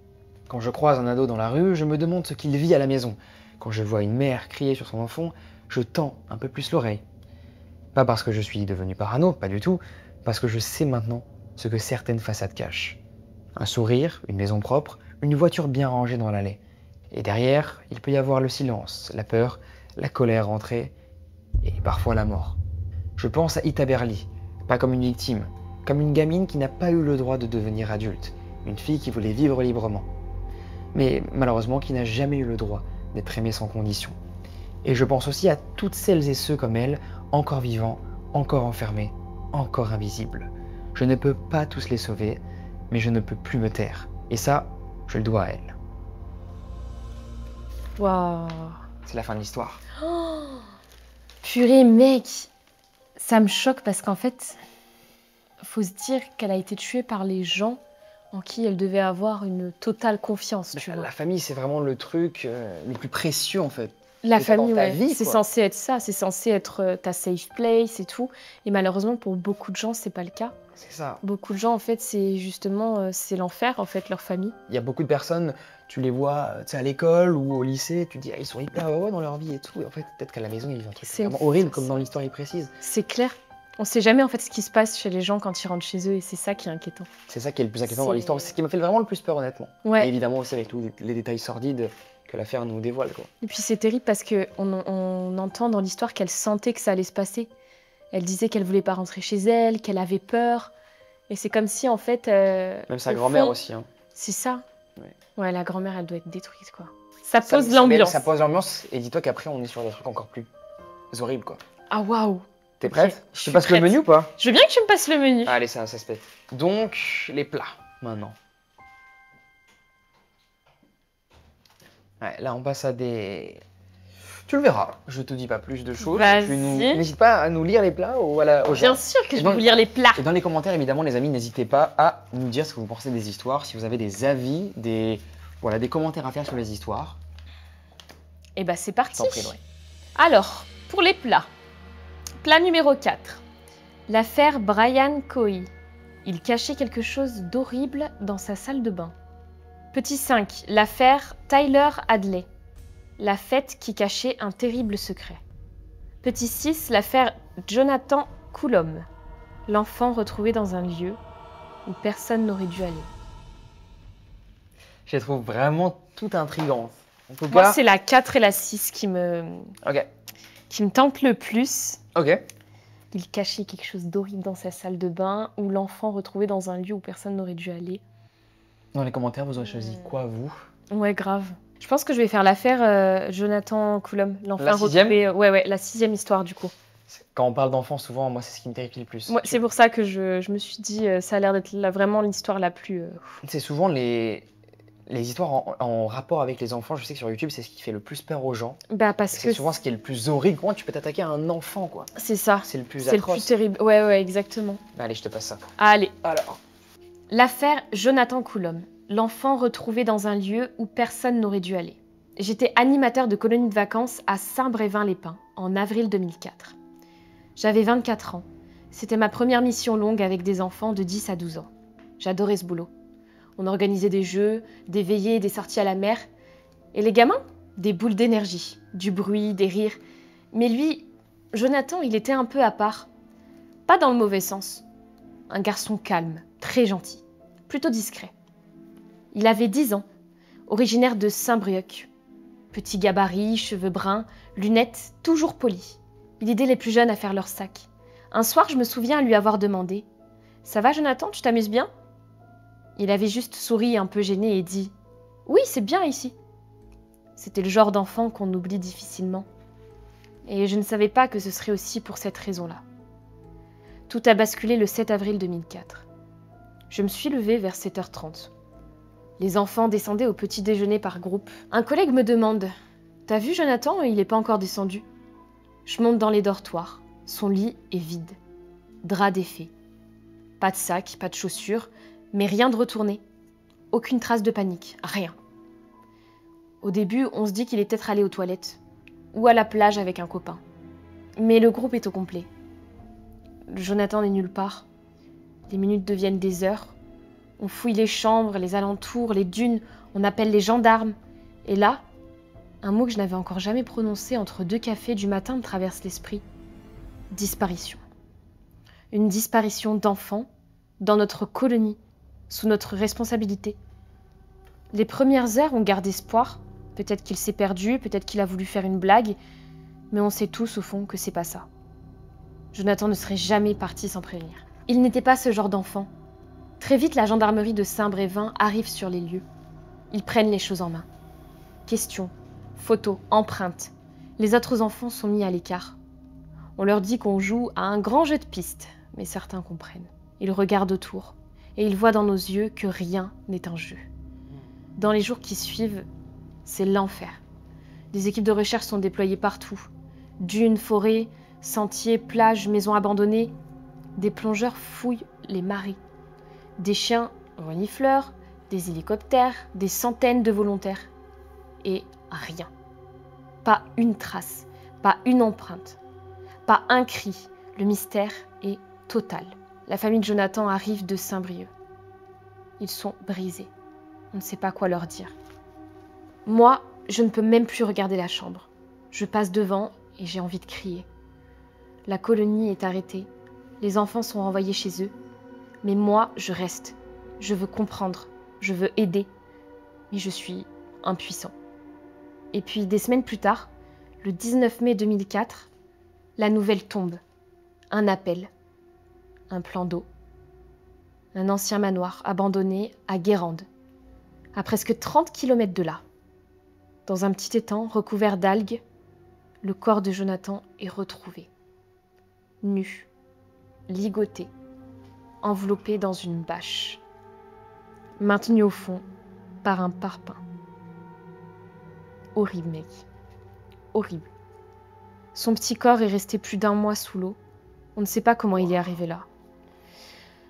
Quand je croise un ado dans la rue, je me demande ce qu'il vit à la maison. Quand je vois une mère crier sur son enfant, je tends un peu plus l'oreille. Pas parce que je suis devenu parano, pas du tout, parce que je sais maintenant ce que certaines façades cachent. Un sourire, une maison propre, une voiture bien rangée dans l'allée. Et derrière, il peut y avoir le silence, la peur, la colère rentrée et parfois la mort. Je pense à Ita Berli, pas comme une victime, comme une gamine qui n'a pas eu le droit de devenir adulte, une fille qui voulait vivre librement, mais malheureusement qui n'a jamais eu le droit d'être aimée sans condition. Et je pense aussi à toutes celles et ceux comme elle, encore vivants, encore enfermés, encore invisibles. Je ne peux pas tous les sauver, mais je ne peux plus me taire. Et ça, je le dois à elle. Waouh. C'est la fin de l'histoire. Oh, purée, mec. Ça me choque parce qu'en fait, faut se dire qu'elle a été tuée par les gens en qui elle devait avoir une totale confiance, tu vois. La famille, c'est vraiment le truc le plus précieux, en fait. La famille, dans ta ouais, vie, c'est quoi. censé être ça, c'est censé être ta safe place et tout. Et malheureusement, pour beaucoup de gens, c'est pas le cas. C'est ça. Beaucoup de gens, en fait, c'est justement, c'est l'enfer, en fait, leur famille. Il y a beaucoup de personnes, tu les vois à l'école ou au lycée, tu te dis, ah, ils sont hyper heureux dans leur vie et tout. Et en fait, peut-être qu'à la maison, ils vivent un truc C'est vraiment horrible, comme dans l'histoire, il précise. C'est clair. On sait jamais, en fait, ce qui se passe chez les gens quand ils rentrent chez eux, et c'est ça qui est inquiétant. C'est ça qui est le plus inquiétant dans l'histoire. C'est ce qui m'a fait vraiment le plus peur, honnêtement. Ouais. Et évidemment aussi avec tous les détails sordides que l'affaire nous dévoile, quoi. Et puis c'est terrible parce qu'on entend dans l'histoire qu'elle sentait que ça allait se passer. Elle disait qu'elle voulait pas rentrer chez elle, qu'elle avait peur. Et c'est comme si en fait... Même sa grand-mère aussi. Hein. C'est ça. Ouais. Ouais, la grand-mère, elle doit être détruite, quoi. Ça pose l'ambiance. Ça pose l'ambiance et dis-toi qu'après on est sur des trucs encore plus horribles, quoi. Ah waouh. T'es prête? Okay. Je te passe le menu ou pas? Je veux bien que tu me passes le menu. Allez, ça se fait. Donc, les plats, maintenant. Ouais, là, on passe à des... Tu le verras, je te dis pas plus de choses. N'hésite pas à nous lire les plats ou à la... Bien sûr que je vais vous lire les plats. Et dans les commentaires, évidemment, les amis, n'hésitez pas à nous dire ce que vous pensez des histoires, si vous avez des avis, des commentaires à faire sur les histoires. Et bah, c'est parti. Je t'en prie, Laurie. Alors, pour les plats. Plat numéro 4. L'affaire Brian Coey. Il cachait quelque chose d'horrible dans sa salle de bain. Petit 5. L'affaire Tyler Hadley. La fête qui cachait un terrible secret. Petit 6. L'affaire Jonathan Coulomb. L'enfant retrouvé dans un lieu où personne n'aurait dû aller. Je les trouve vraiment tout intrigantes. En tout Moi, cas... c'est la 4 et la 6 qui me tentent le plus. Ok. Il cachait quelque chose d'horrible dans sa salle de bain ou l'enfant retrouvé dans un lieu où personne n'aurait dû aller. Dans les commentaires, vous aurez choisi quoi, vous? Ouais, grave. Je pense que je vais faire l'affaire Jonathan Coulomb, l'enfant retrouvé. Ouais, la 6e histoire du coup. Quand on parle d'enfants, souvent, moi, c'est ce qui me terrifie le plus. Ouais, c'est pour ça que je me suis dit, ça a l'air d'être vraiment l'histoire la plus... C'est souvent les histoires en rapport avec les enfants. Je sais que sur YouTube, c'est ce qui fait le plus peur aux gens. Bah parce que c'est souvent ce qui est le plus horrible. Comment tu peux t'attaquer à un enfant, quoi? C'est ça. C'est le plus atroce. C'est le plus terrible. Ouais, exactement. Allez, je te passe ça. Allez. Alors. L'affaire Jonathan Coulomb. L'enfant retrouvé dans un lieu où personne n'aurait dû aller. J'étais animateur de colonie de vacances à Saint-Brévin-les-Pins en avril 2004. J'avais 24 ans. C'était ma première mission longue avec des enfants de 10 à 12 ans. J'adorais ce boulot. On organisait des jeux, des veillées, des sorties à la mer. Et les gamins? Des boules d'énergie, du bruit, des rires. Mais lui, Jonathan, il était un peu à part. Pas dans le mauvais sens. Un garçon calme, très gentil, plutôt discret. Il avait 10 ans, originaire de Saint-Brieuc. Petit gabarit, cheveux bruns, lunettes, toujours polis. Il aidait les plus jeunes à faire leur sac. Un soir, je me souviens lui avoir demandé « Ça va, Jonathan, tu t'amuses bien ?» Il avait juste souri un peu gêné et dit « Oui, c'est bien ici. » C'était le genre d'enfant qu'on oublie difficilement. Et je ne savais pas que ce serait aussi pour cette raison-là. Tout a basculé le 7 avril 2004. Je me suis levée vers 7h30. Les enfants descendaient au petit déjeuner par groupe. Un collègue me demande « T'as vu Jonathan, il n'est pas encore descendu ?» Je monte dans les dortoirs. Son lit est vide. Drap défait. Pas de sac, pas de chaussures, mais rien de retourné. Aucune trace de panique, rien. Au début, on se dit qu'il est peut-être allé aux toilettes ou à la plage avec un copain. Mais le groupe est au complet. Jonathan n'est nulle part. Les minutes deviennent des heures. On fouille les chambres, les alentours, les dunes, on appelle les gendarmes. Et là, un mot que je n'avais encore jamais prononcé entre 2 cafés du matin me traverse l'esprit. Disparition. Une disparition d'enfants dans notre colonie sous notre responsabilité. Les premières heures ont gardé espoir. Peut-être qu'il s'est perdu, peut-être qu'il a voulu faire une blague, mais on sait tous au fond que c'est pas ça. Jonathan ne serait jamais parti sans prévenir. Il n'était pas ce genre d'enfant. Très vite, la gendarmerie de Saint-Brévin arrive sur les lieux. Ils prennent les choses en main. Questions, photos, empreintes. Les autres enfants sont mis à l'écart. On leur dit qu'on joue à un grand jeu de piste, mais certains comprennent. Ils regardent autour et ils voient dans nos yeux que rien n'est un jeu. Dans les jours qui suivent, c'est l'enfer. Des équipes de recherche sont déployées partout. Dunes, forêts, sentiers, plages, maisons abandonnées. Des plongeurs fouillent les marais. Des chiens renifleurs, des hélicoptères, des centaines de volontaires. Et rien. Pas une trace, pas une empreinte, pas un cri. Le mystère est total. La famille de Jonathan arrive de Saint-Brieuc. Ils sont brisés. On ne sait pas quoi leur dire. Moi, je ne peux même plus regarder la chambre. Je passe devant et j'ai envie de crier. La colonie est arrêtée. Les enfants sont renvoyés chez eux. Mais moi, je reste. Je veux comprendre. Je veux aider. Mais je suis impuissant. Et puis, des semaines plus tard, le 19 mai 2004, la nouvelle tombe. Un appel. Un plan d'eau. Un ancien manoir abandonné à Guérande, à presque 30 km de là. Dans un petit étang recouvert d'algues, le corps de Jonathan est retrouvé. Nu, ligoté, enveloppé dans une bâche, maintenu au fond par un parpaing. Horrible, mec. Horrible. Son petit corps est resté plus d'1 mois sous l'eau. On ne sait pas comment il est arrivé là.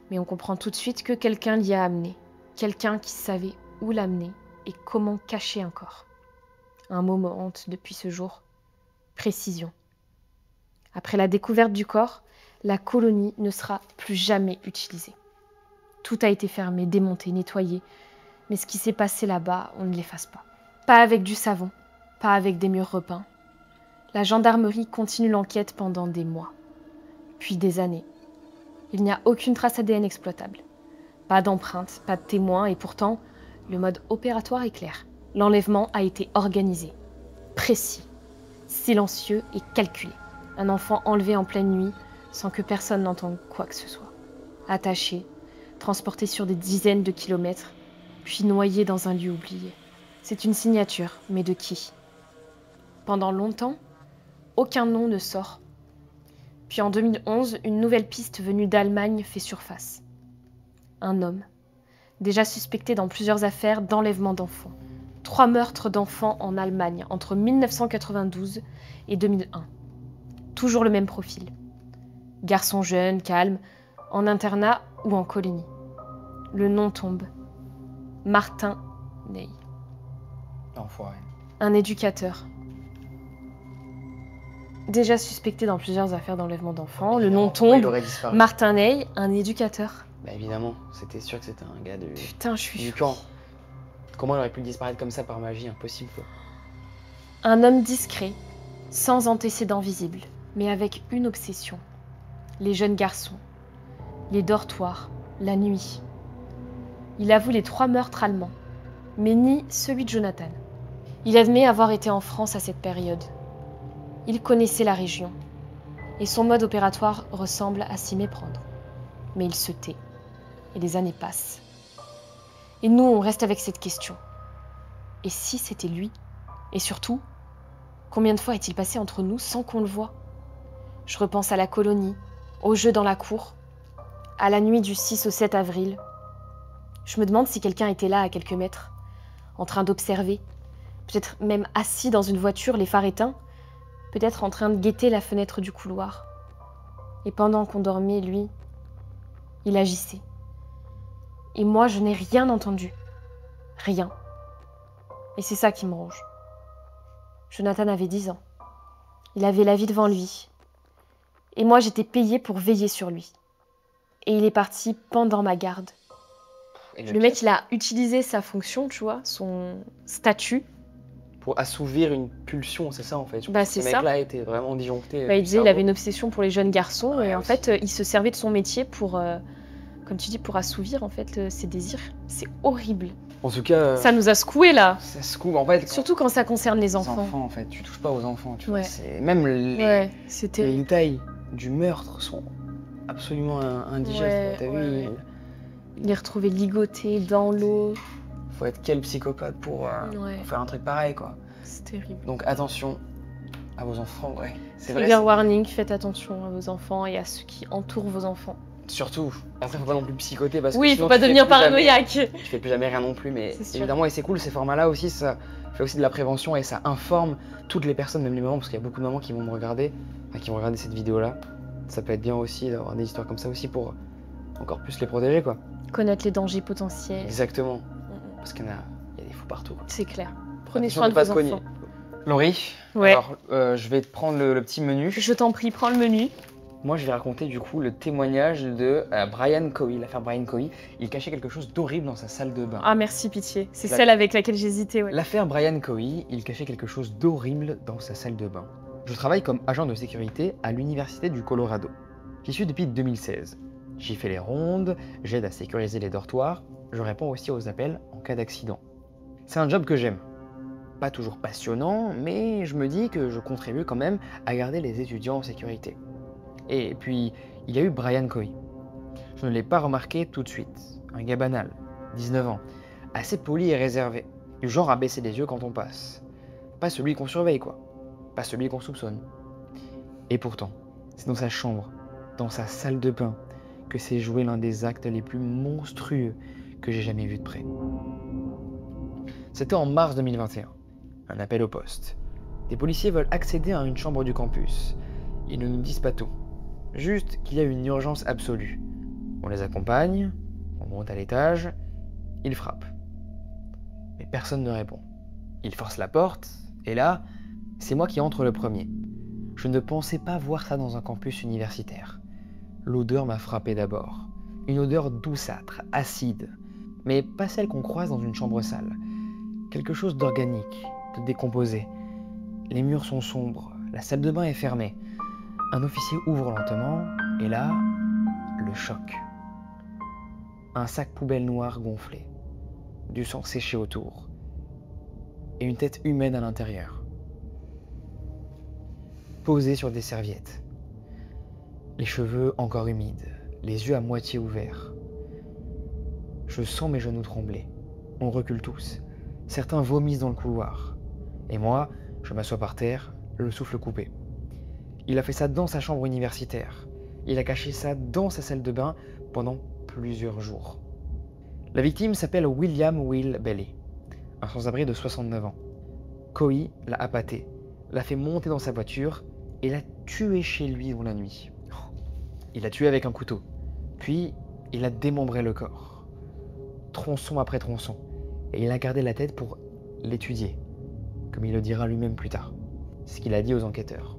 Mais on comprend tout de suite que quelqu'un l'y a amené. Quelqu'un qui savait où l'amener et comment cacher un corps. Un mot me hante depuis ce jour. Précision. Après la découverte du corps, la colonie ne sera plus jamais utilisée. Tout a été fermé, démonté, nettoyé. Mais ce qui s'est passé là-bas, on ne l'efface pas. Pas avec du savon, pas avec des murs repeints. La gendarmerie continue l'enquête pendant des mois, puis des années. Il n'y a aucune trace ADN exploitable. Pas d'empreinte, pas de témoins, et pourtant, le mode opératoire est clair. L'enlèvement a été organisé, précis, silencieux et calculé. Un enfant enlevé en pleine nuit, sans que personne n'entende quoi que ce soit. Attaché, transporté sur des dizaines de kilomètres, puis noyé dans un lieu oublié. C'est une signature, mais de qui? Pendant longtemps, aucun nom ne sort. Puis en 2011, une nouvelle piste venue d'Allemagne fait surface. Un homme, déjà suspecté dans plusieurs affaires d'enlèvement d'enfants. 3 meurtres d'enfants en Allemagne entre 1992 et 2001. Toujours le même profil. Garçon jeune, calme, en internat ou en colonie. Le nom tombe. Martin Ney. Enfoiré. Un éducateur. Déjà suspecté dans plusieurs affaires d'enlèvement d'enfants, le nom tombe. Il aurait disparu. Martin Ney, un éducateur. Bah évidemment, c'était sûr que c'était un gars de... Putain, je suis du camp. Comment il aurait pu disparaître comme ça par magie? Impossible, quoi. Un homme discret, sans antécédents visibles, mais avec une obsession. Les jeunes garçons, les dortoirs, la nuit. Il avoue les 3 meurtres allemands, mais nie celui de Jonathan. Il admet avoir été en France à cette période. Il connaissait la région, et son mode opératoire ressemble à s'y méprendre. Mais il se tait, et les années passent. Et nous, on reste avec cette question. Et si c'était lui? Et surtout, combien de fois est-il passé entre nous sans qu'on le voie? Je repense à la colonie, aux jeux dans la cour, à la nuit du 6 au 7 avril. Je me demande si quelqu'un était là à quelques mètres, en train d'observer, peut-être même assis dans une voiture, les phares éteints, peut-être en train de guetter la fenêtre du couloir. Et pendant qu'on dormait, lui, il agissait. Et moi, je n'ai rien entendu. Rien. Et c'est ça qui me ronge. Jonathan avait 10 ans. Il avait la vie devant lui. Et moi, j'étais payée pour veiller sur lui. Et il est parti pendant ma garde. Le mec, il a utilisé sa fonction, tu vois, son statut. Pour assouvir une pulsion, c'est ça en fait. Bah, c'est ce ça. mec-là était vraiment disjoncté. Bah, il disait qu'il avait une obsession pour les jeunes garçons. Ouais, et en aussi. fait, il se servait de son métier pour comme tu dis, pour assouvir en fait ses désirs. C'est horrible. En tout cas, ça nous a secoué là. Ça secoue en fait. Surtout quand ça concerne les enfants. Les enfants en fait, tu touches pas aux enfants, tu vois. Ouais. Même les détails du meurtre sont absolument indigestes. T'as vu les retrouver ligotés dans l'eau. Faut être quel psychopathe pour faire un truc pareil quoi. C'est terrible. Donc attention à vos enfants, ouais. C'est vrai. Trigger warning, faites attention à vos enfants et à ceux qui entourent vos enfants. Surtout, après faut pas non plus psychoter parce que oui, faut pas devenir paranoïaque. Tu fais plus jamais rien non plus, mais évidemment, et c'est cool ces formats-là aussi, ça fait aussi de la prévention et ça informe toutes les personnes, même les mamans, parce qu'il y a beaucoup de mamans qui vont me regarder, qui vont regarder cette vidéo-là. Ça peut être bien aussi d'avoir des histoires comme ça aussi pour encore plus les protéger, quoi. Connaître les dangers potentiels. Exactement, parce qu'il y a des fous partout. C'est clair. Prenez soin de vos enfants. Laurie, alors je vais te prendre le petit menu. Je t'en prie, prends le menu. Moi, je vais raconter du coup le témoignage de Brian Cowie, l'affaire Brian Cowie. Il cachait quelque chose d'horrible dans sa salle de bain. Ah merci, pitié. C'est celle avec laquelle j'hésitais, ouais. L'affaire Brian Cowie, il cachait quelque chose d'horrible dans sa salle de bain. Je travaille comme agent de sécurité à l'Université du Colorado. J'y suis depuis 2016. J'y fais les rondes, j'aide à sécuriser les dortoirs, je réponds aussi aux appels en cas d'accident. C'est un job que j'aime. Pas toujours passionnant, mais je me dis que je contribue quand même à garder les étudiants en sécurité. Et puis, il y a eu Brian Cowie. Je ne l'ai pas remarqué tout de suite. Un gars banal, 19 ans, assez poli et réservé, du genre à baisser les yeux quand on passe. Pas celui qu'on surveille, quoi. Pas celui qu'on soupçonne. Et pourtant, c'est dans sa chambre, dans sa salle de bain, que s'est joué l'un des actes les plus monstrueux que j'ai jamais vus de près. C'était en mars 2021. Un appel au poste. Des policiers veulent accéder à une chambre du campus. Ils ne nous disent pas tout. Juste qu'il y a une urgence absolue. On les accompagne, on monte à l'étage, ils frappent. Mais personne ne répond. Ils forcent la porte, et là, c'est moi qui entre le premier. Je ne pensais pas voir ça dans un campus universitaire. L'odeur m'a frappé d'abord. Une odeur douceâtre, acide, mais pas celle qu'on croise dans une chambre sale. Quelque chose d'organique, de décomposé. Les murs sont sombres, la salle de bain est fermée. Un officier ouvre lentement, et là, le choc. Un sac poubelle noir gonflé, du sang séché autour, et une tête humaine à l'intérieur, posée sur des serviettes. Les cheveux encore humides, les yeux à moitié ouverts. Je sens mes genoux trembler. On recule tous. Certains vomissent dans le couloir. Et moi, je m'assois par terre, le souffle coupé. Il a fait ça dans sa chambre universitaire. Il a caché ça dans sa salle de bain pendant plusieurs jours. La victime s'appelle William Will Bailey, un sans-abri de 69 ans. Cowie l'a appâté, l'a fait monter dans sa voiture et l'a tué chez lui dans la nuit. Il l'a tué avec un couteau, puis il a démembré le corps, tronçon après tronçon, et il a gardé la tête pour l'étudier, comme il le dira lui-même plus tard. C'est ce qu'il a dit aux enquêteurs.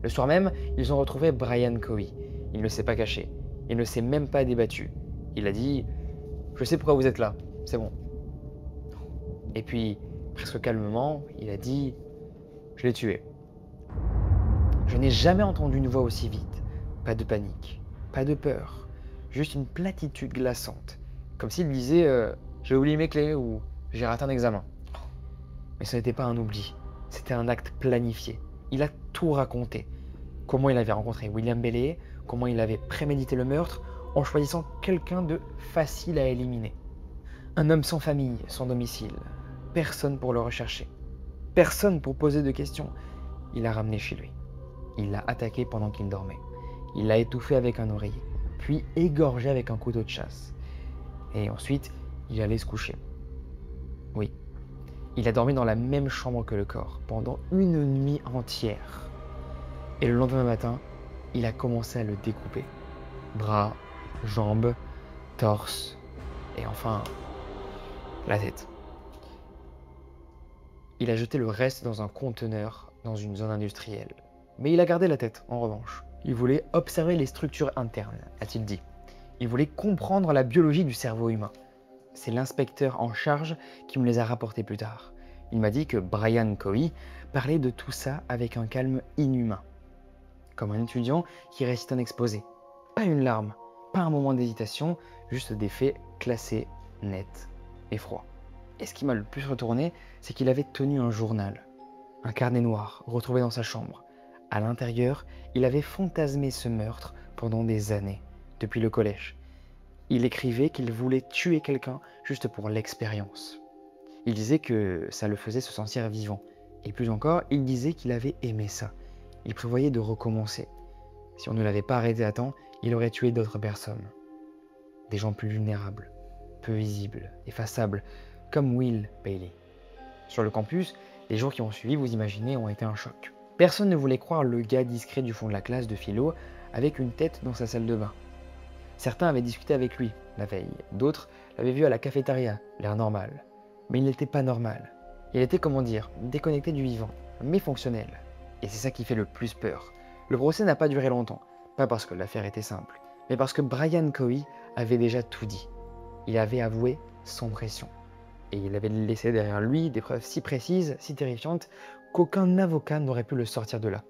Le soir même, ils ont retrouvé Brian Cowie. Il ne s'est pas caché. Il ne s'est même pas débattu. Il a dit « Je sais pourquoi vous êtes là, c'est bon ». Et puis, presque calmement, il a dit « Je l'ai tué ». Je n'ai jamais entendu une voix aussi vite. Pas de panique, pas de peur, juste une platitude glaçante. Comme s'il disait « J'ai oublié mes clés » ou « J'ai raté un examen ». Mais ce n'était pas un oubli, c'était un acte planifié. Il a tout raconté. Comment il avait rencontré William Bailey, comment il avait prémédité le meurtre en choisissant quelqu'un de facile à éliminer. Un homme sans famille, sans domicile. Personne pour le rechercher. Personne pour poser de questions. Il l'a ramené chez lui. Il l'a attaqué pendant qu'il dormait. Il l'a étouffé avec un oreiller, puis égorgé avec un couteau de chasse. Et ensuite, il allait se coucher. Oui. Il a dormi dans la même chambre que le corps, pendant une nuit entière. Et le lendemain matin, il a commencé à le découper. Bras, jambes, torse, et enfin, la tête. Il a jeté le reste dans un conteneur dans une zone industrielle. Mais il a gardé la tête, en revanche. Il voulait observer les structures internes, a-t-il dit. Il voulait comprendre la biologie du cerveau humain. C'est l'inspecteur en charge qui me les a rapportés plus tard. Il m'a dit que Brian Cowie parlait de tout ça avec un calme inhumain. Comme un étudiant qui récite un exposé. Pas une larme, Pas un moment d'hésitation, juste des faits classés, nets et froids. Et ce qui m'a le plus retourné, c'est qu'il avait tenu un journal, un carnet noir retrouvé dans sa chambre. À l'intérieur, il avait fantasmé ce meurtre pendant des années, depuis le collège. Il écrivait qu'il voulait tuer quelqu'un juste pour l'expérience. Il disait que ça le faisait se sentir vivant. Et plus encore, il disait qu'il avait aimé ça. Il prévoyait de recommencer. Si on ne l'avait pas arrêté à temps, il aurait tué d'autres personnes. Des gens plus vulnérables, peu visibles, effaçables, comme Will Bailey. Sur le campus, les jours qui ont suivi, vous imaginez, ont été un choc. Personne ne voulait croire le gars discret du fond de la classe de philo avec une tête dans sa salle de bain. Certains avaient discuté avec lui la veille, d'autres l'avaient vu à la cafétéria, l'air normal. Mais il n'était pas normal. Il était, comment dire, déconnecté du vivant, mais fonctionnel. Et c'est ça qui fait le plus peur. Le procès n'a pas duré longtemps, pas parce que l'affaire était simple, mais parce que Brian Cowie avait déjà tout dit. Il avait avoué sans pression. Et il avait laissé derrière lui des preuves si précises, si terrifiantes, qu'aucun avocat n'aurait pu le sortir de là.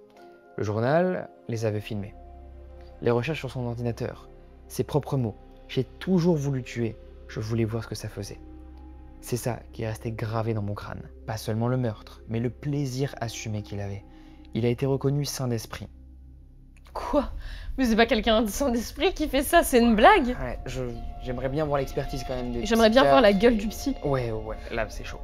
Le journal les avait filmés. Les recherches sur son ordinateur, ses propres mots. J'ai toujours voulu tuer, je voulais voir ce que ça faisait. C'est ça qui est resté gravé dans mon crâne. Pas seulement le meurtre, mais le plaisir assumé qu'il avait. Il a été reconnu sain d'esprit. Quoi? Mais c'est pas quelqu'un de sain d'esprit qui fait ça, c'est une blague? Ouais, j'aimerais bien voir l'expertise quand même des J'aimerais bien voir la gueule du psy. Ouais, là c'est chaud.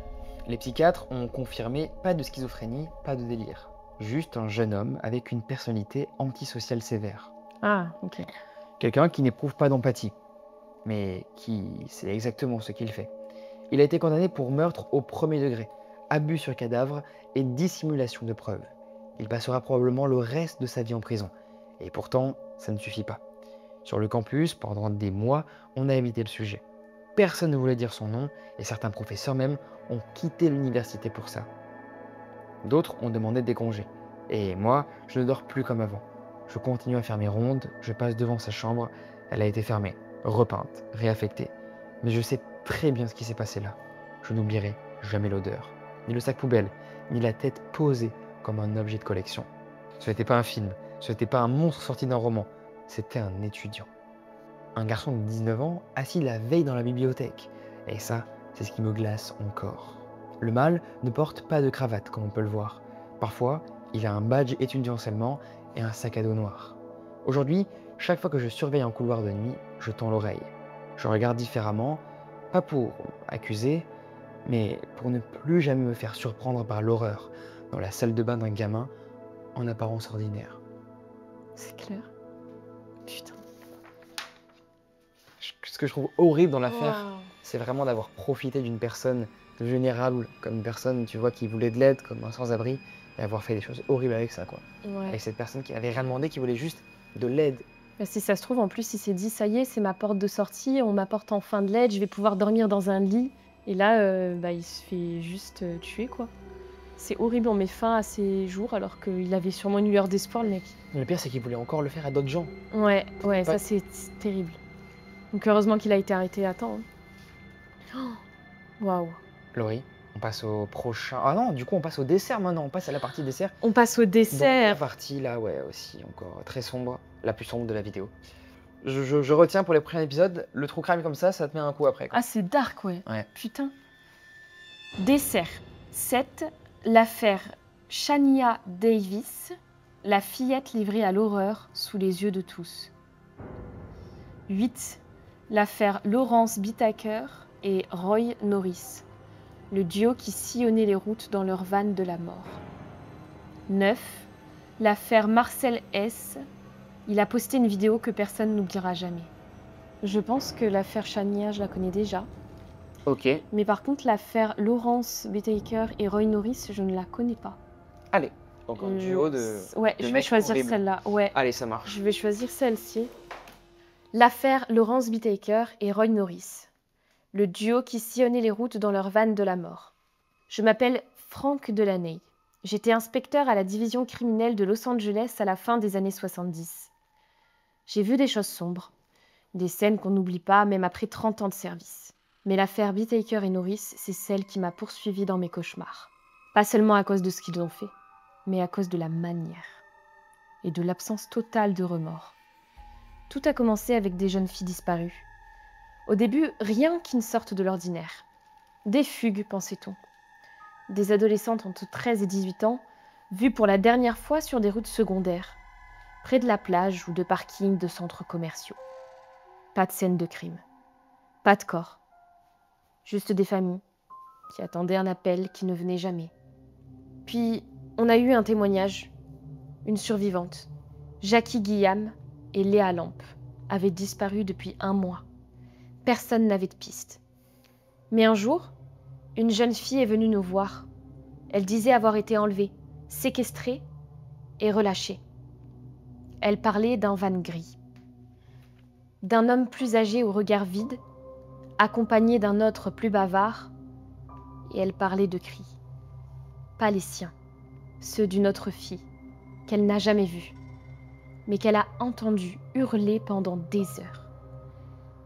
Les psychiatres ont confirmé pas de schizophrénie, pas de délire. Juste un jeune homme avec une personnalité antisociale sévère. Ah, ok. Quelqu'un qui n'éprouve pas d'empathie, mais qui sait exactement ce qu'il fait. Il a été condamné pour meurtre au premier degré, abus sur cadavre et dissimulation de preuves. Il passera probablement le reste de sa vie en prison. Et pourtant, ça ne suffit pas. Sur le campus, pendant des mois, on a évité le sujet. Personne ne voulait dire son nom, et certains professeurs même ont quitté l'université pour ça. D'autres ont demandé des congés. Et moi, je ne dors plus comme avant. Je continue à faire mes rondes, je passe devant sa chambre, elle a été fermée, repeinte, réaffectée. Mais je sais très bien ce qui s'est passé là. Je n'oublierai jamais l'odeur, ni le sac poubelle, ni la tête posée comme un objet de collection. Ce n'était pas un film, ce n'était pas un monstre sorti d'un roman, c'était un étudiant. Un garçon de 19 ans assis la veille dans la bibliothèque. Et ça, c'est ce qui me glace encore. Le mâle ne porte pas de cravate, comme on peut le voir. Parfois, il a un badge étudiant seulement et un sac à dos noir. Aujourd'hui, chaque fois que je surveille un couloir de nuit, je tends l'oreille. Je regarde différemment, pas pour accuser, mais pour ne plus jamais me faire surprendre par l'horreur dans la salle de bain d'un gamin en apparence ordinaire. C'est clair. Putain. Ce que je trouve horrible dans l'affaire, Wow. c'est vraiment d'avoir profité d'une personne vulnérable, comme une personne, tu vois, qui voulait de l'aide, comme un sans-abri, et avoir fait des choses horribles avec ça, quoi. Ouais. Avec cette personne qui n'avait rien demandé, qui voulait juste de l'aide. Bah, si ça se trouve, en plus, il s'est dit, ça y est, c'est ma porte de sortie, on m'apporte enfin de l'aide, je vais pouvoir dormir dans un lit. Et là, il se fait juste tuer, quoi. C'est horrible, on met fin à ses jours alors qu'il avait sûrement une lueur d'espoir, le mec. Le pire, c'est qu'il voulait encore le faire à d'autres gens. Ouais, Pas- ça c'est terrible. Donc heureusement qu'il a été arrêté à temps. hein. Oh, waouh. Laurie, on passe au prochain... Ah non, du coup, on passe au dessert maintenant, on passe à la partie dessert. On passe au Donc, la dessert. partie, là, ouais, aussi, encore très sombre, la plus sombre de la vidéo. Je retiens pour les prochains épisodes, le true crime comme ça te met un coup après, quoi. Ah, c'est dark, ouais. Ouais. Putain. Dessert. 7. L'affaire Shania Davis, la fillette livrée à l'horreur sous les yeux de tous. 8. L'affaire Lawrence Bittaker et Roy Norris, le duo qui sillonnait les routes dans leur van de la mort. 9. L'affaire Marcel S. Il a posté une vidéo que personne n'oubliera jamais. Je pense que l'affaire Shania, je la connais déjà. Ok, Mais par contre, l'affaire Lawrence Bittaker et Roy Norris, je ne la connais pas. allez. Donc un duo de... Ouais, de je vais mecs choisir horribles. celle-là. Ouais, Allez, ça marche. je vais choisir celle-ci. L'affaire Lawrence Bittaker et Roy Norris, le duo qui sillonnait les routes dans leur van de la mort. Je m'appelle Frank Delaney. J'étais inspecteur à la division criminelle de Los Angeles à la fin des années 70. J'ai vu des choses sombres, des scènes qu'on n'oublie pas même après 30 ans de service. Mais l'affaire Bittaker et Norris, c'est celle qui m'a poursuivie dans mes cauchemars. Pas seulement à cause de ce qu'ils ont fait, mais à cause de la manière et de l'absence totale de remords. Tout a commencé avec des jeunes filles disparues. Au début, rien qui ne sorte de l'ordinaire. Des fugues, pensait-on. Des adolescentes entre 13 et 18 ans, vues pour la dernière fois sur des routes secondaires, près de la plage ou de parkings de centres commerciaux. Pas de scène de crime. Pas de corps. Juste des familles qui attendaient un appel qui ne venait jamais. Puis, on a eu un témoignage. Une survivante, Jackie Guillaume et Léa Lampe, avaient disparu depuis 1 mois. Personne n'avait de piste. Mais un jour, une jeune fille est venue nous voir. Elle disait avoir été enlevée, séquestrée et relâchée. Elle parlait d'un van gris. D'un homme plus âgé au regard vide, accompagné d'un autre plus bavard, et elle parlait de cris. Pas les siens, ceux d'une autre fille, qu'elle n'a jamais vue, mais qu'elle a entendu hurler pendant des heures.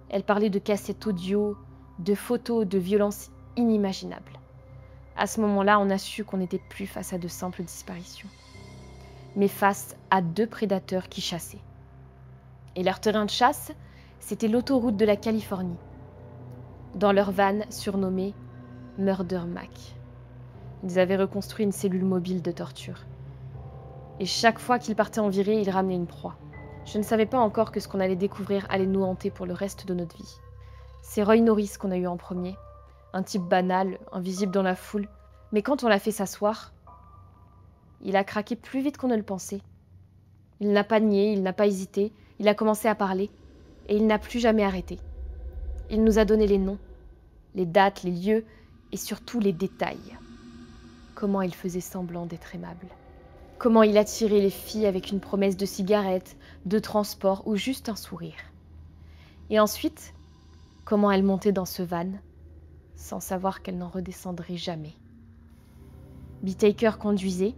Elle parlait de cassettes audio, de photos, de violences inimaginables. À ce moment-là, on a su qu'on n'était plus face à de simples disparitions, mais face à 2 prédateurs qui chassaient. Et leur terrain de chasse, c'était l'autoroute de la Californie, dans leur van surnommée Murder Mac. Ils avaient reconstruit une cellule mobile de torture. Et chaque fois qu'ils partaient en virée, ils ramenaient une proie. Je ne savais pas encore que ce qu'on allait découvrir allait nous hanter pour le reste de notre vie. C'est Roy Norris qu'on a eu en premier. Un type banal, invisible dans la foule. Mais quand on l'a fait s'asseoir, il a craqué plus vite qu'on ne le pensait. Il n'a pas nié, il n'a pas hésité, il a commencé à parler. Et il n'a plus jamais arrêté. Il nous a donné les noms, les dates, les lieux et surtout les détails. Comment il faisait semblant d'être aimable. Comment il attirait les filles avec une promesse de cigarette, de transport ou juste un sourire. Et ensuite, comment elle montait dans ce van, sans savoir qu'elle n'en redescendrait jamais. Beataker conduisait,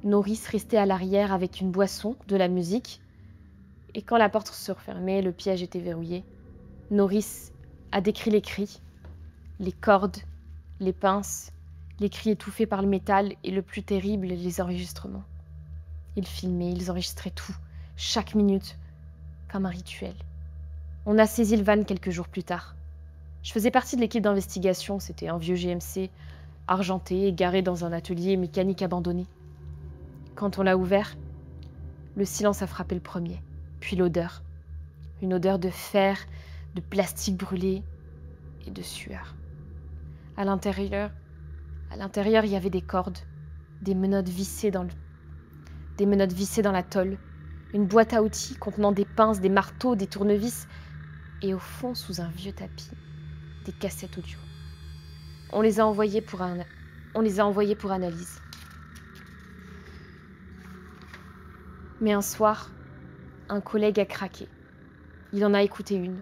Norris restait à l'arrière avec une boisson, de la musique, et quand la porte se refermait, le piège était verrouillé. Norris a décrit les cris, les cordes, les pinces, les cris étouffés par le métal et le plus terrible, les enregistrements. Ils filmaient, ils enregistraient tout, chaque minute, comme un rituel. On a saisi le van quelques jours plus tard. Je faisais partie de l'équipe d'investigation, c'était un vieux GMC, argenté, garé dans un atelier mécanique abandonné. Quand on l'a ouvert, le silence a frappé le premier, puis l'odeur. Une odeur de fer, de plastique brûlé et de sueur. À l'intérieur, il y avait des cordes, des menottes vissées dans la tôle, une boîte à outils contenant des pinces, des marteaux, des tournevis, et au fond, sous un vieux tapis, des cassettes audio. On les a envoyées pour analyse. Mais un soir, un collègue a craqué. Il en a écouté une.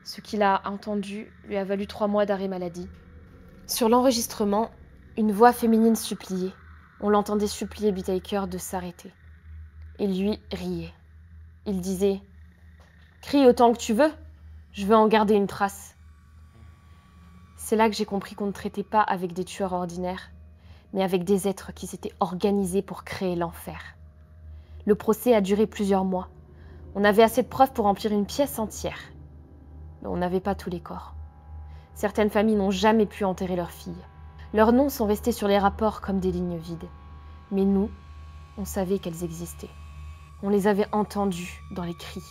Ce qu'il a entendu lui a valu 3 mois d'arrêt maladie. Sur l'enregistrement, une voix féminine suppliait. On l'entendait supplier Beataker de s'arrêter. Et lui riait. Il disait « Crie autant que tu veux, je veux en garder une trace. » C'est là que j'ai compris qu'on ne traitait pas avec des tueurs ordinaires, mais avec des êtres qui s'étaient organisés pour créer l'enfer. Le procès a duré plusieurs mois. On avait assez de preuves pour remplir une pièce entière. Mais on n'avait pas tous les corps. Certaines familles n'ont jamais pu enterrer leurs filles. Leurs noms sont restés sur les rapports comme des lignes vides. Mais nous, on savait qu'elles existaient. On les avait entendues dans les cris.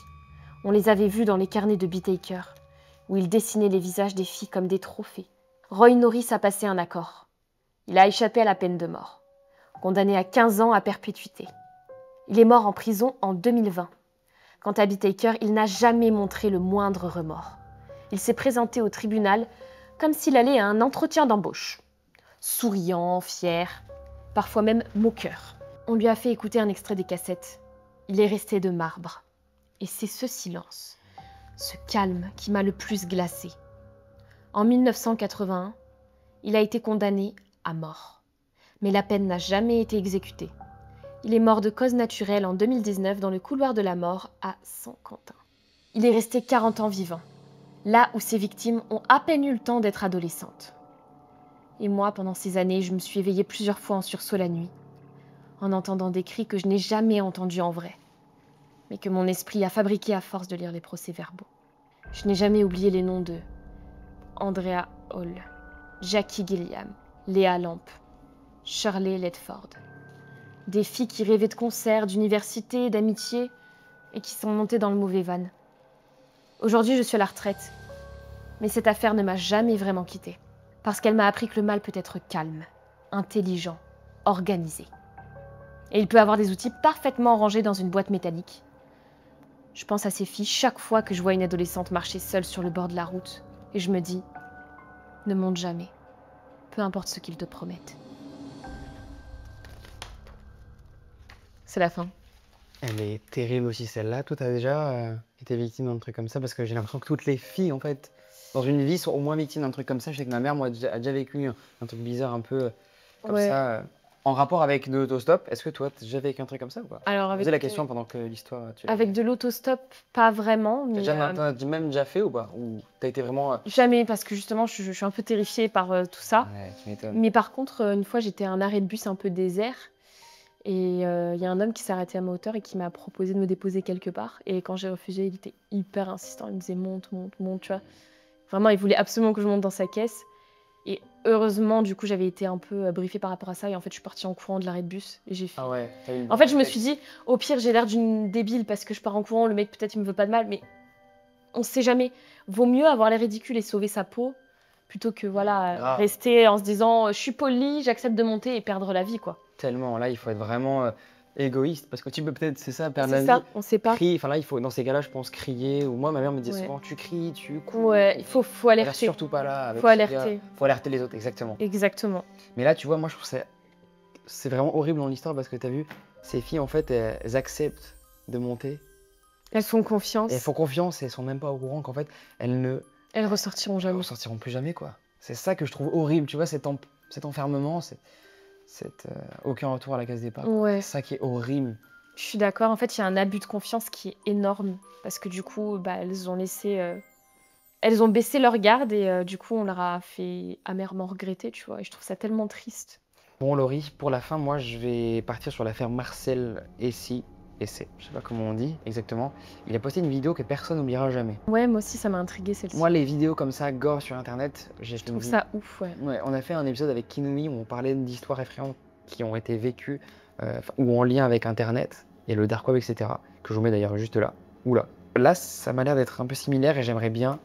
On les avait vues dans les carnets de Beataker, où il dessinait les visages des filles comme des trophées. Roy Norris a passé un accord. Il a échappé à la peine de mort, condamné à 15 ans à perpétuité. Il est mort en prison en 2020. Quant à Beataker, il n'a jamais montré le moindre remords. Il s'est présenté au tribunal comme s'il allait à un entretien d'embauche. Souriant, fier, parfois même moqueur. On lui a fait écouter un extrait des cassettes. Il est resté de marbre. Et c'est ce silence, ce calme qui m'a le plus glacé. En 1981, il a été condamné à mort. Mais la peine n'a jamais été exécutée. Il est mort de cause naturelle en 2019 dans le couloir de la mort à Saint-Quentin. Il est resté 40 ans vivant, là où ses victimes ont à peine eu le temps d'être adolescentes. Et moi, pendant ces années, je me suis éveillée plusieurs fois en sursaut la nuit, en entendant des cris que je n'ai jamais entendus en vrai. mais que mon esprit a fabriqué à force de lire les procès-verbaux. Je n'ai jamais oublié les noms de Andrea Hall, Jackie Gilliam, Léa Lamp, Shirley Ledford. Des filles qui rêvaient de concerts, d'université, d'amitié, et qui sont montées dans le mauvais van. Aujourd'hui, je suis à la retraite, mais cette affaire ne m'a jamais vraiment quittée, parce qu'elle m'a appris que le mal peut être calme, intelligent, organisé. Et il peut avoir des outils parfaitement rangés dans une boîte métallique. Je pense à ces filles chaque fois que je vois une adolescente marcher seule sur le bord de la route, et je me dis, ne monte jamais, peu importe ce qu'ils te promettent. C'est la fin. Elle est terrible aussi celle-là. Toi, t'as déjà été victime d'un truc comme ça? Parce que j'ai l'impression que toutes les filles, en fait, dans une vie, sont au moins victimes d'un truc comme ça. Je sais que ma mère, moi, a déjà vécu un truc bizarre un peu comme ça, en rapport avec de l'autostop. Est-ce que toi, t'as déjà vécu un truc comme ça ou pas? Alors, Posez la question pendant que l'histoire... Avec de l'autostop, pas vraiment. Mais t'as même déjà fait ou pas? Ou t'as été vraiment... Jamais, parce que justement, je suis un peu terrifiée par tout ça. Ouais, tu m'étonnes. Mais par contre, une fois, j'étais à un arrêt de bus un peu désert. Et il y a un homme qui s'est arrêté à ma hauteur et qui m'a proposé de me déposer quelque part. Et quand j'ai refusé, il était hyper insistant. Il me disait monte, monte, monte, tu vois. Vraiment, il voulait absolument que je monte dans sa caisse. Et heureusement, du coup, j'avais été un peu briefée par rapport à ça. Et en fait, je suis partie en courant de l'arrêt de bus. Et j'ai fait... Ah ouais, En fait, je me suis dit, au pire, j'ai l'air d'une débile parce que je pars en courant. Le mec, peut-être, il me veut pas de mal. Mais on sait jamais. Vaut mieux avoir l'air ridicule et sauver sa peau plutôt que rester en se disant, je suis polie, j'accepte de monter et perdre la vie, quoi. Tellement, là, il faut être vraiment égoïste parce que tu peux peut-être, c'est ça, perdre la vie. C'est ça, on sait pas. Crier, enfin là, il faut, dans ces cas-là, je pense, crier. Ou moi, ma mère me disait souvent, tu cries, tu cours. Ouais, il faut alerter. Reste surtout pas là. Faut alerter. Faut alerter les autres, exactement. Exactement. Mais là, tu vois, moi, je trouve que c'est vraiment horrible dans l'histoire parce que tu as vu, ces filles, en fait, elles acceptent de monter. Elles font confiance. Elles font confiance et elles sont même pas au courant qu'en fait, elles ressortiront jamais. Elles ressortiront plus jamais, quoi. C'est ça que je trouve horrible, tu vois, cet enfermement, aucun retour à la case départ. Ouais. C'est ça qui est horrible. Je suis d'accord. En fait, il y a un abus de confiance qui est énorme parce que du coup, elles ont baissé leur garde et du coup, on leur a fait amèrement regretter, tu vois. Et je trouve ça tellement triste. Bon, Laurie, pour la fin, moi, je vais partir sur l'affaire Marcel Essy. Je sais pas comment on dit exactement. Il a posté une vidéo que personne n'oubliera jamais. Ouais, moi aussi, ça m'a intrigué celle-ci. Moi, les vidéos comme ça, gore sur Internet, je trouve ça ouf, ouais. Ouais, on a fait un épisode avec Kinumi où on parlait d'histoires effrayantes qui ont été vécues ou en lien avec Internet et le dark web, etc. Que je vous mets d'ailleurs juste là. Oula. Là, ça m'a l'air d'être un peu similaire et j'aimerais bien,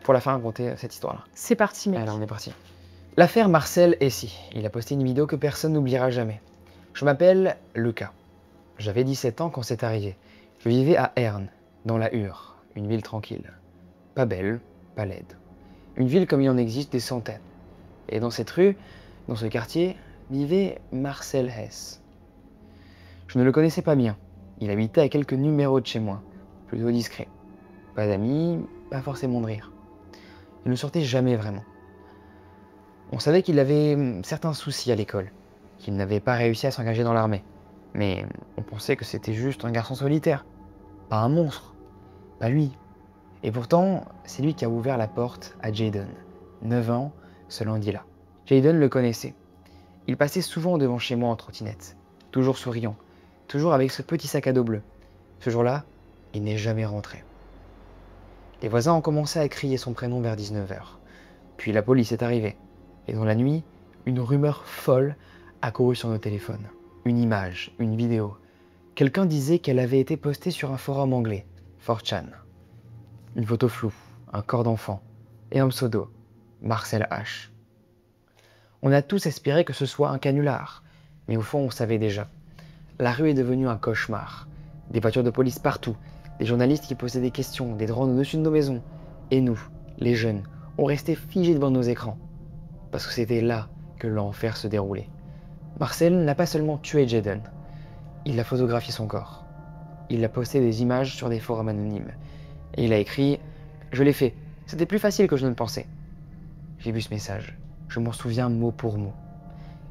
pour la fin, raconter cette histoire-là. C'est parti, mec. Alors, on est parti. L'affaire Marcel Essy. Il a posté une vidéo que personne n'oubliera jamais. Je m'appelle Lucas. J'avais 17 ans quand c'est arrivé. Je vivais à Herne, dans la Hure, une ville tranquille. Pas belle, pas laide. Une ville comme il en existe des centaines. Et dans cette rue, dans ce quartier, vivait Marcel Hess. Je ne le connaissais pas bien. Il habitait à quelques numéros de chez moi, plutôt discret. Pas d'amis, pas forcément de rire. Il ne sortait jamais vraiment. On savait qu'il avait certains soucis à l'école, qu'il n'avait pas réussi à s'engager dans l'armée. Mais on pensait que c'était juste un garçon solitaire, pas un monstre, pas lui. Et pourtant, c'est lui qui a ouvert la porte à Jayden, 9 ans, ce lundi-là. Jayden le connaissait. Il passait souvent devant chez moi en trottinette, toujours souriant, toujours avec ce petit sac à dos bleu. Ce jour-là, il n'est jamais rentré. Les voisins ont commencé à crier son prénom vers 19 h. Puis la police est arrivée. Et dans la nuit, une rumeur folle a couru sur nos téléphones. Une image, une vidéo. Quelqu'un disait qu'elle avait été postée sur un forum anglais, 4chan. Une photo floue, un corps d'enfant, et un pseudo, Marcel H. On a tous espéré que ce soit un canular, mais au fond on savait déjà. La rue est devenue un cauchemar. Des voitures de police partout, des journalistes qui posaient des questions, des drones au-dessus de nos maisons. Et nous, les jeunes, on restait figés devant nos écrans. Parce que c'était là que l'enfer se déroulait. Marcel n'a pas seulement tué Jayden, il a photographié son corps. Il a posté des images sur des forums anonymes. Et il a écrit « Je l'ai fait, c'était plus facile que je ne le pensais ». J'ai vu ce message, je m'en souviens mot pour mot.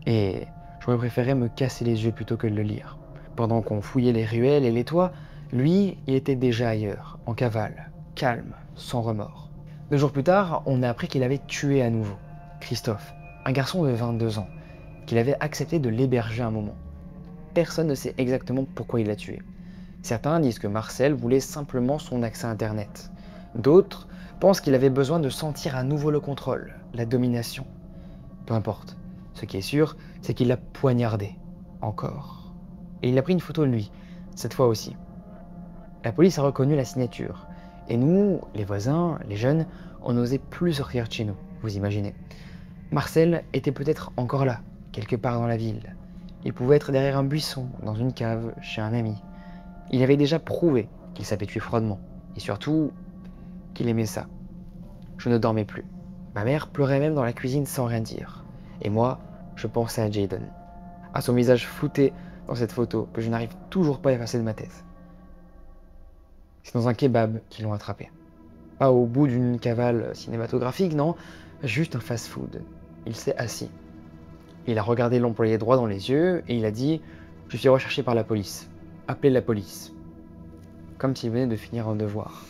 Et j'aurais préféré me casser les yeux plutôt que de le lire. Pendant qu'on fouillait les ruelles et les toits, lui, il était déjà ailleurs, en cavale, calme, sans remords. 2 jours plus tard, on a appris qu'il avait tué à nouveau Christophe, un garçon de 22 ans, qu'il avait accepté de l'héberger un moment. Personne ne sait exactement pourquoi il l'a tué. Certains disent que Marcel voulait simplement son accès à Internet. D'autres pensent qu'il avait besoin de sentir à nouveau le contrôle, la domination. Peu importe. Ce qui est sûr, c'est qu'il l'a poignardé. Encore. Et il a pris une photo de lui, cette fois aussi. La police a reconnu la signature. Et nous, les voisins, les jeunes, on n'osait plus sortir de chez nous, vous imaginez. Marcel était peut-être encore là, quelque part dans la ville. Il pouvait être derrière un buisson, dans une cave, chez un ami. Il avait déjà prouvé qu'il savait tuer froidement. Et surtout, qu'il aimait ça. Je ne dormais plus. Ma mère pleurait même dans la cuisine sans rien dire. Et moi, je pensais à Jayden. À son visage flouté dans cette photo que je n'arrive toujours pas à effacer de ma tête. C'est dans un kebab qu'ils l'ont attrapé. Pas au bout d'une cavale cinématographique, non, juste un fast-food. Il s'est assis. Il a regardé l'employé droit dans les yeux et il a dit « Je suis recherché par la police. Appelez la police. » Comme s'il venait de finir un devoir.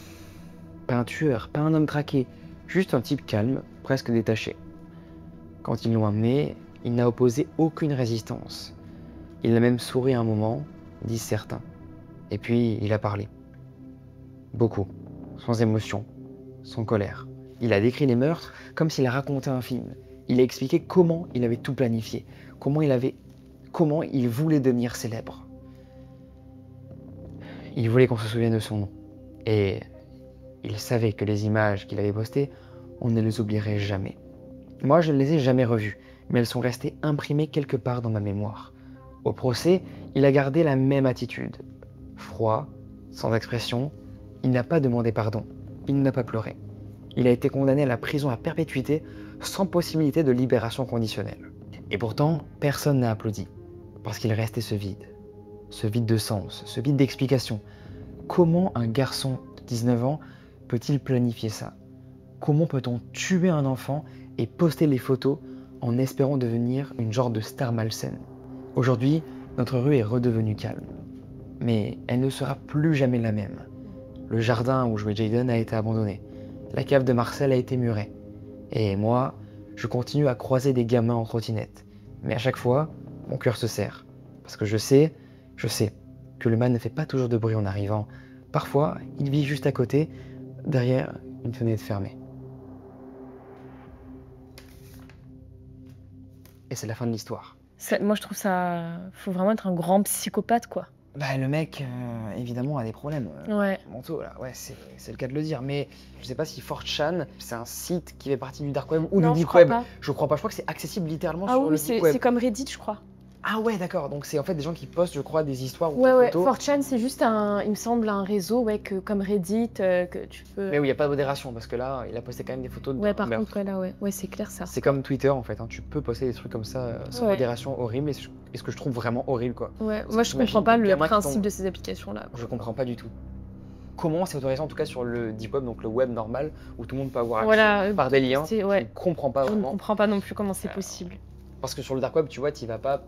Pas un tueur, pas un homme traqué, juste un type calme, presque détaché. Quand ils l'ont amené, il n'a opposé aucune résistance. Il a même souri un moment, disent certains. Et puis, il a parlé. Beaucoup, sans émotion, sans colère. Il a décrit les meurtres comme s'il racontait un film. Il a expliqué comment il avait tout planifié, comment il voulait devenir célèbre. Il voulait qu'on se souvienne de son nom. Et il savait que les images qu'il avait postées, on ne les oublierait jamais. Moi, je ne les ai jamais revues, mais elles sont restées imprimées quelque part dans ma mémoire. Au procès, il a gardé la même attitude. Froid, sans expression, il n'a pas demandé pardon, il n'a pas pleuré. Il a été condamné à la prison à perpétuité sans possibilité de libération conditionnelle. Et pourtant, personne n'a applaudi, parce qu'il restait ce vide de sens, ce vide d'explication. Comment un garçon de 19 ans peut-il planifier ça? Comment peut-on tuer un enfant et poster les photos en espérant devenir une genre de star malsaine? Aujourd'hui, notre rue est redevenue calme. Mais elle ne sera plus jamais la même. Le jardin où jouait Jayden a été abandonné. La cave de Marcel a été murée. Et moi, je continue à croiser des gamins en trottinette. Mais à chaque fois, mon cœur se serre. Parce que je sais que le mal ne fait pas toujours de bruit en arrivant. Parfois, il vit juste à côté, derrière une fenêtre fermée. Et c'est la fin de l'histoire. Moi, je trouve ça... Faut vraiment être un grand psychopathe, quoi. Bah, le mec, évidemment, a des problèmes mentaux, là. Ouais, c'est le cas de le dire. Mais je sais pas si 4chan, c'est un site qui fait partie du dark web ou du deep web. Je crois pas. Je crois que c'est accessible littéralement sur le deep web. C'est comme Reddit, je crois. Ah ouais, d'accord. Donc c'est en fait des gens qui postent, je crois, des histoires ou des photos. 4chan, c'est juste il me semble, un réseau, comme Reddit, que tu peux... Mais oui, il n'y a pas de modération, parce que là, il a posté quand même des photos de... Ouais, par contre, ouais, c'est clair, ça. C'est comme Twitter, en fait. Hein. Tu peux poster des trucs comme ça, sans modération, horrible, et ce que je trouve vraiment horrible, quoi. Ouais, moi, je comprends pas le principe de ces applications-là. Je comprends pas du tout. Comment c'est autorisé, en tout cas, sur le deep web, donc le web normal, où tout le monde peut avoir accès par des liens. Je ne comprends pas vraiment. Je ne comprends pas non plus comment c'est possible. Parce que sur le dark web, tu vois, tu vas pas...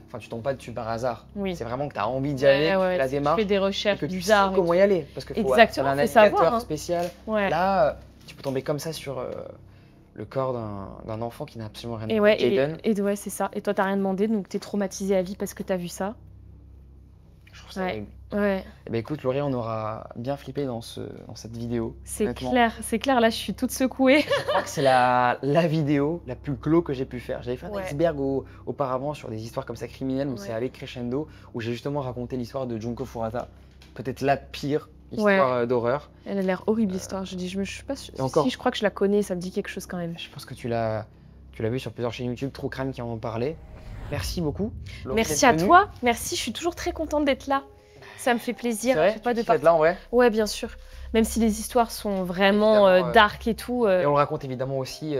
Enfin, tu tombes pas dessus par hasard. Oui. C'est vraiment que tu as envie d'y aller, la démarche. Tu fais des recherches que tu bizarres. sais comment y aller. Parce que faut un navigateur spécial. Ouais. Là, tu peux tomber comme ça sur le corps d'un enfant qui n'a absolument rien demandé. Et ouais, c'est ça. Et toi, t'as rien demandé, donc t'es traumatisé à vie parce que t'as vu ça. Je trouve ça horrible. Ouais. Eh ben écoute, Laurie, on aura bien flippé dans cette vidéo. C'est clair, là je suis toute secouée. Je crois que c'est la vidéo la plus glauque que j'ai pu faire. J'avais fait un iceberg auparavant sur des histoires comme ça criminelles où c'est allé crescendo, où j'ai justement raconté l'histoire de Junko Furuta. Peut-être la pire histoire d'horreur. Elle a l'air horrible l'histoire, je suis pas sûre. Si, je crois que je la connais, ça me dit quelque chose quand même. Je pense que tu l'as vu sur plusieurs chaînes YouTube, True Crime qui en ont parlé. Merci beaucoup. Laurie, merci à toi, merci, je suis toujours très contente d'être là. Ça me fait plaisir. C'est vrai, tu es là en vrai? Ouais, bien sûr. Même si les histoires sont vraiment dark et tout. Et on le raconte évidemment aussi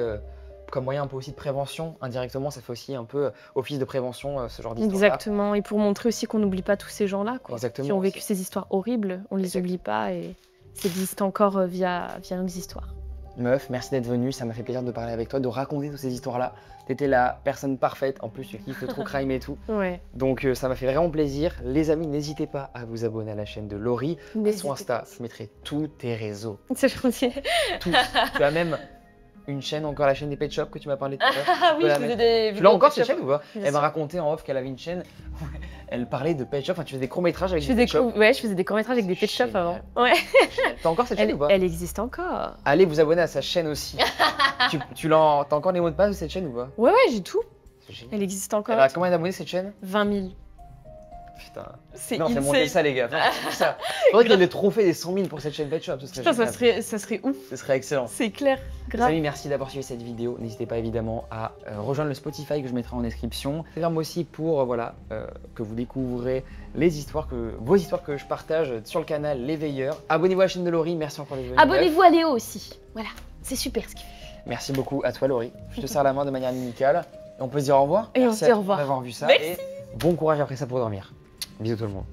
comme moyen un peu aussi de prévention. Indirectement, ça fait aussi un peu office de prévention, ce genre d'histoire. Exactement. Et pour montrer aussi qu'on n'oublie pas tous ces gens-là, qui ont vécu ces histoires horribles. On les oublie pas et ça existe encore via nos histoires. Meuf, merci d'être venue. Ça m'a fait plaisir de parler avec toi, de raconter toutes ces histoires-là. T'étais la personne parfaite. En plus, tu kiffes le true crime et tout. Ouais. Donc, ça m'a fait vraiment plaisir. Les amis, n'hésitez pas à vous abonner à la chaîne de Laurie. Sur Insta, je mettrai tous tes réseaux. C'est gentil. Tous. Tu as même une chaîne, encore la chaîne des Pet Shop que tu m'as parlé tout à l'heure. Ah oui, je faisais des Tu l'as encore cette chaîne ou pas? Bien Elle m'a sûr. raconté en off qu'elle avait une chaîne où elle parlait de Pet Shop, enfin tu faisais des courts-métrages avec Je des faisais Pet Shop. ouais, je faisais des courts-métrages avec des Pet Shop avant. Ouais. T'as encore cette chaîne ou pas? Elle existe encore. Allez vous abonner à sa chaîne aussi. T'as encore les mots de passe de cette chaîne ou pas? Ouais, j'ai tout. C'est génial. Elle existe encore. Elle a combien d'abonnés cette chaîne? 20 000. Putain. C'est Non, c'est monter insane. ça les gars. C'est ça. Faudrait qu'il y ait des trophées des 100 000 pour cette chaîne Pet Shop. Ce serait Putain, génial. ça serait ouf. Ce serait excellent. C'est clair. Les Grave. amis, merci d'avoir suivi cette vidéo. N'hésitez pas évidemment à rejoindre le Spotify que je mettrai en description. C'est moi aussi pour que vous découvrez vos histoires que je partage sur le canal Les Veilleurs. Abonnez-vous à la chaîne de Laurie. Merci encore les amis. Abonnez-vous à Léo aussi. Voilà. C'est super ce qu'il fait. Merci beaucoup à toi Laurie. Je te serre la main de manière amicale. Et on peut se dire au revoir. Et on Merci se dit au revoir. d'avoir vu ça. Merci. Et bon courage après ça pour dormir. Bisous tout le monde.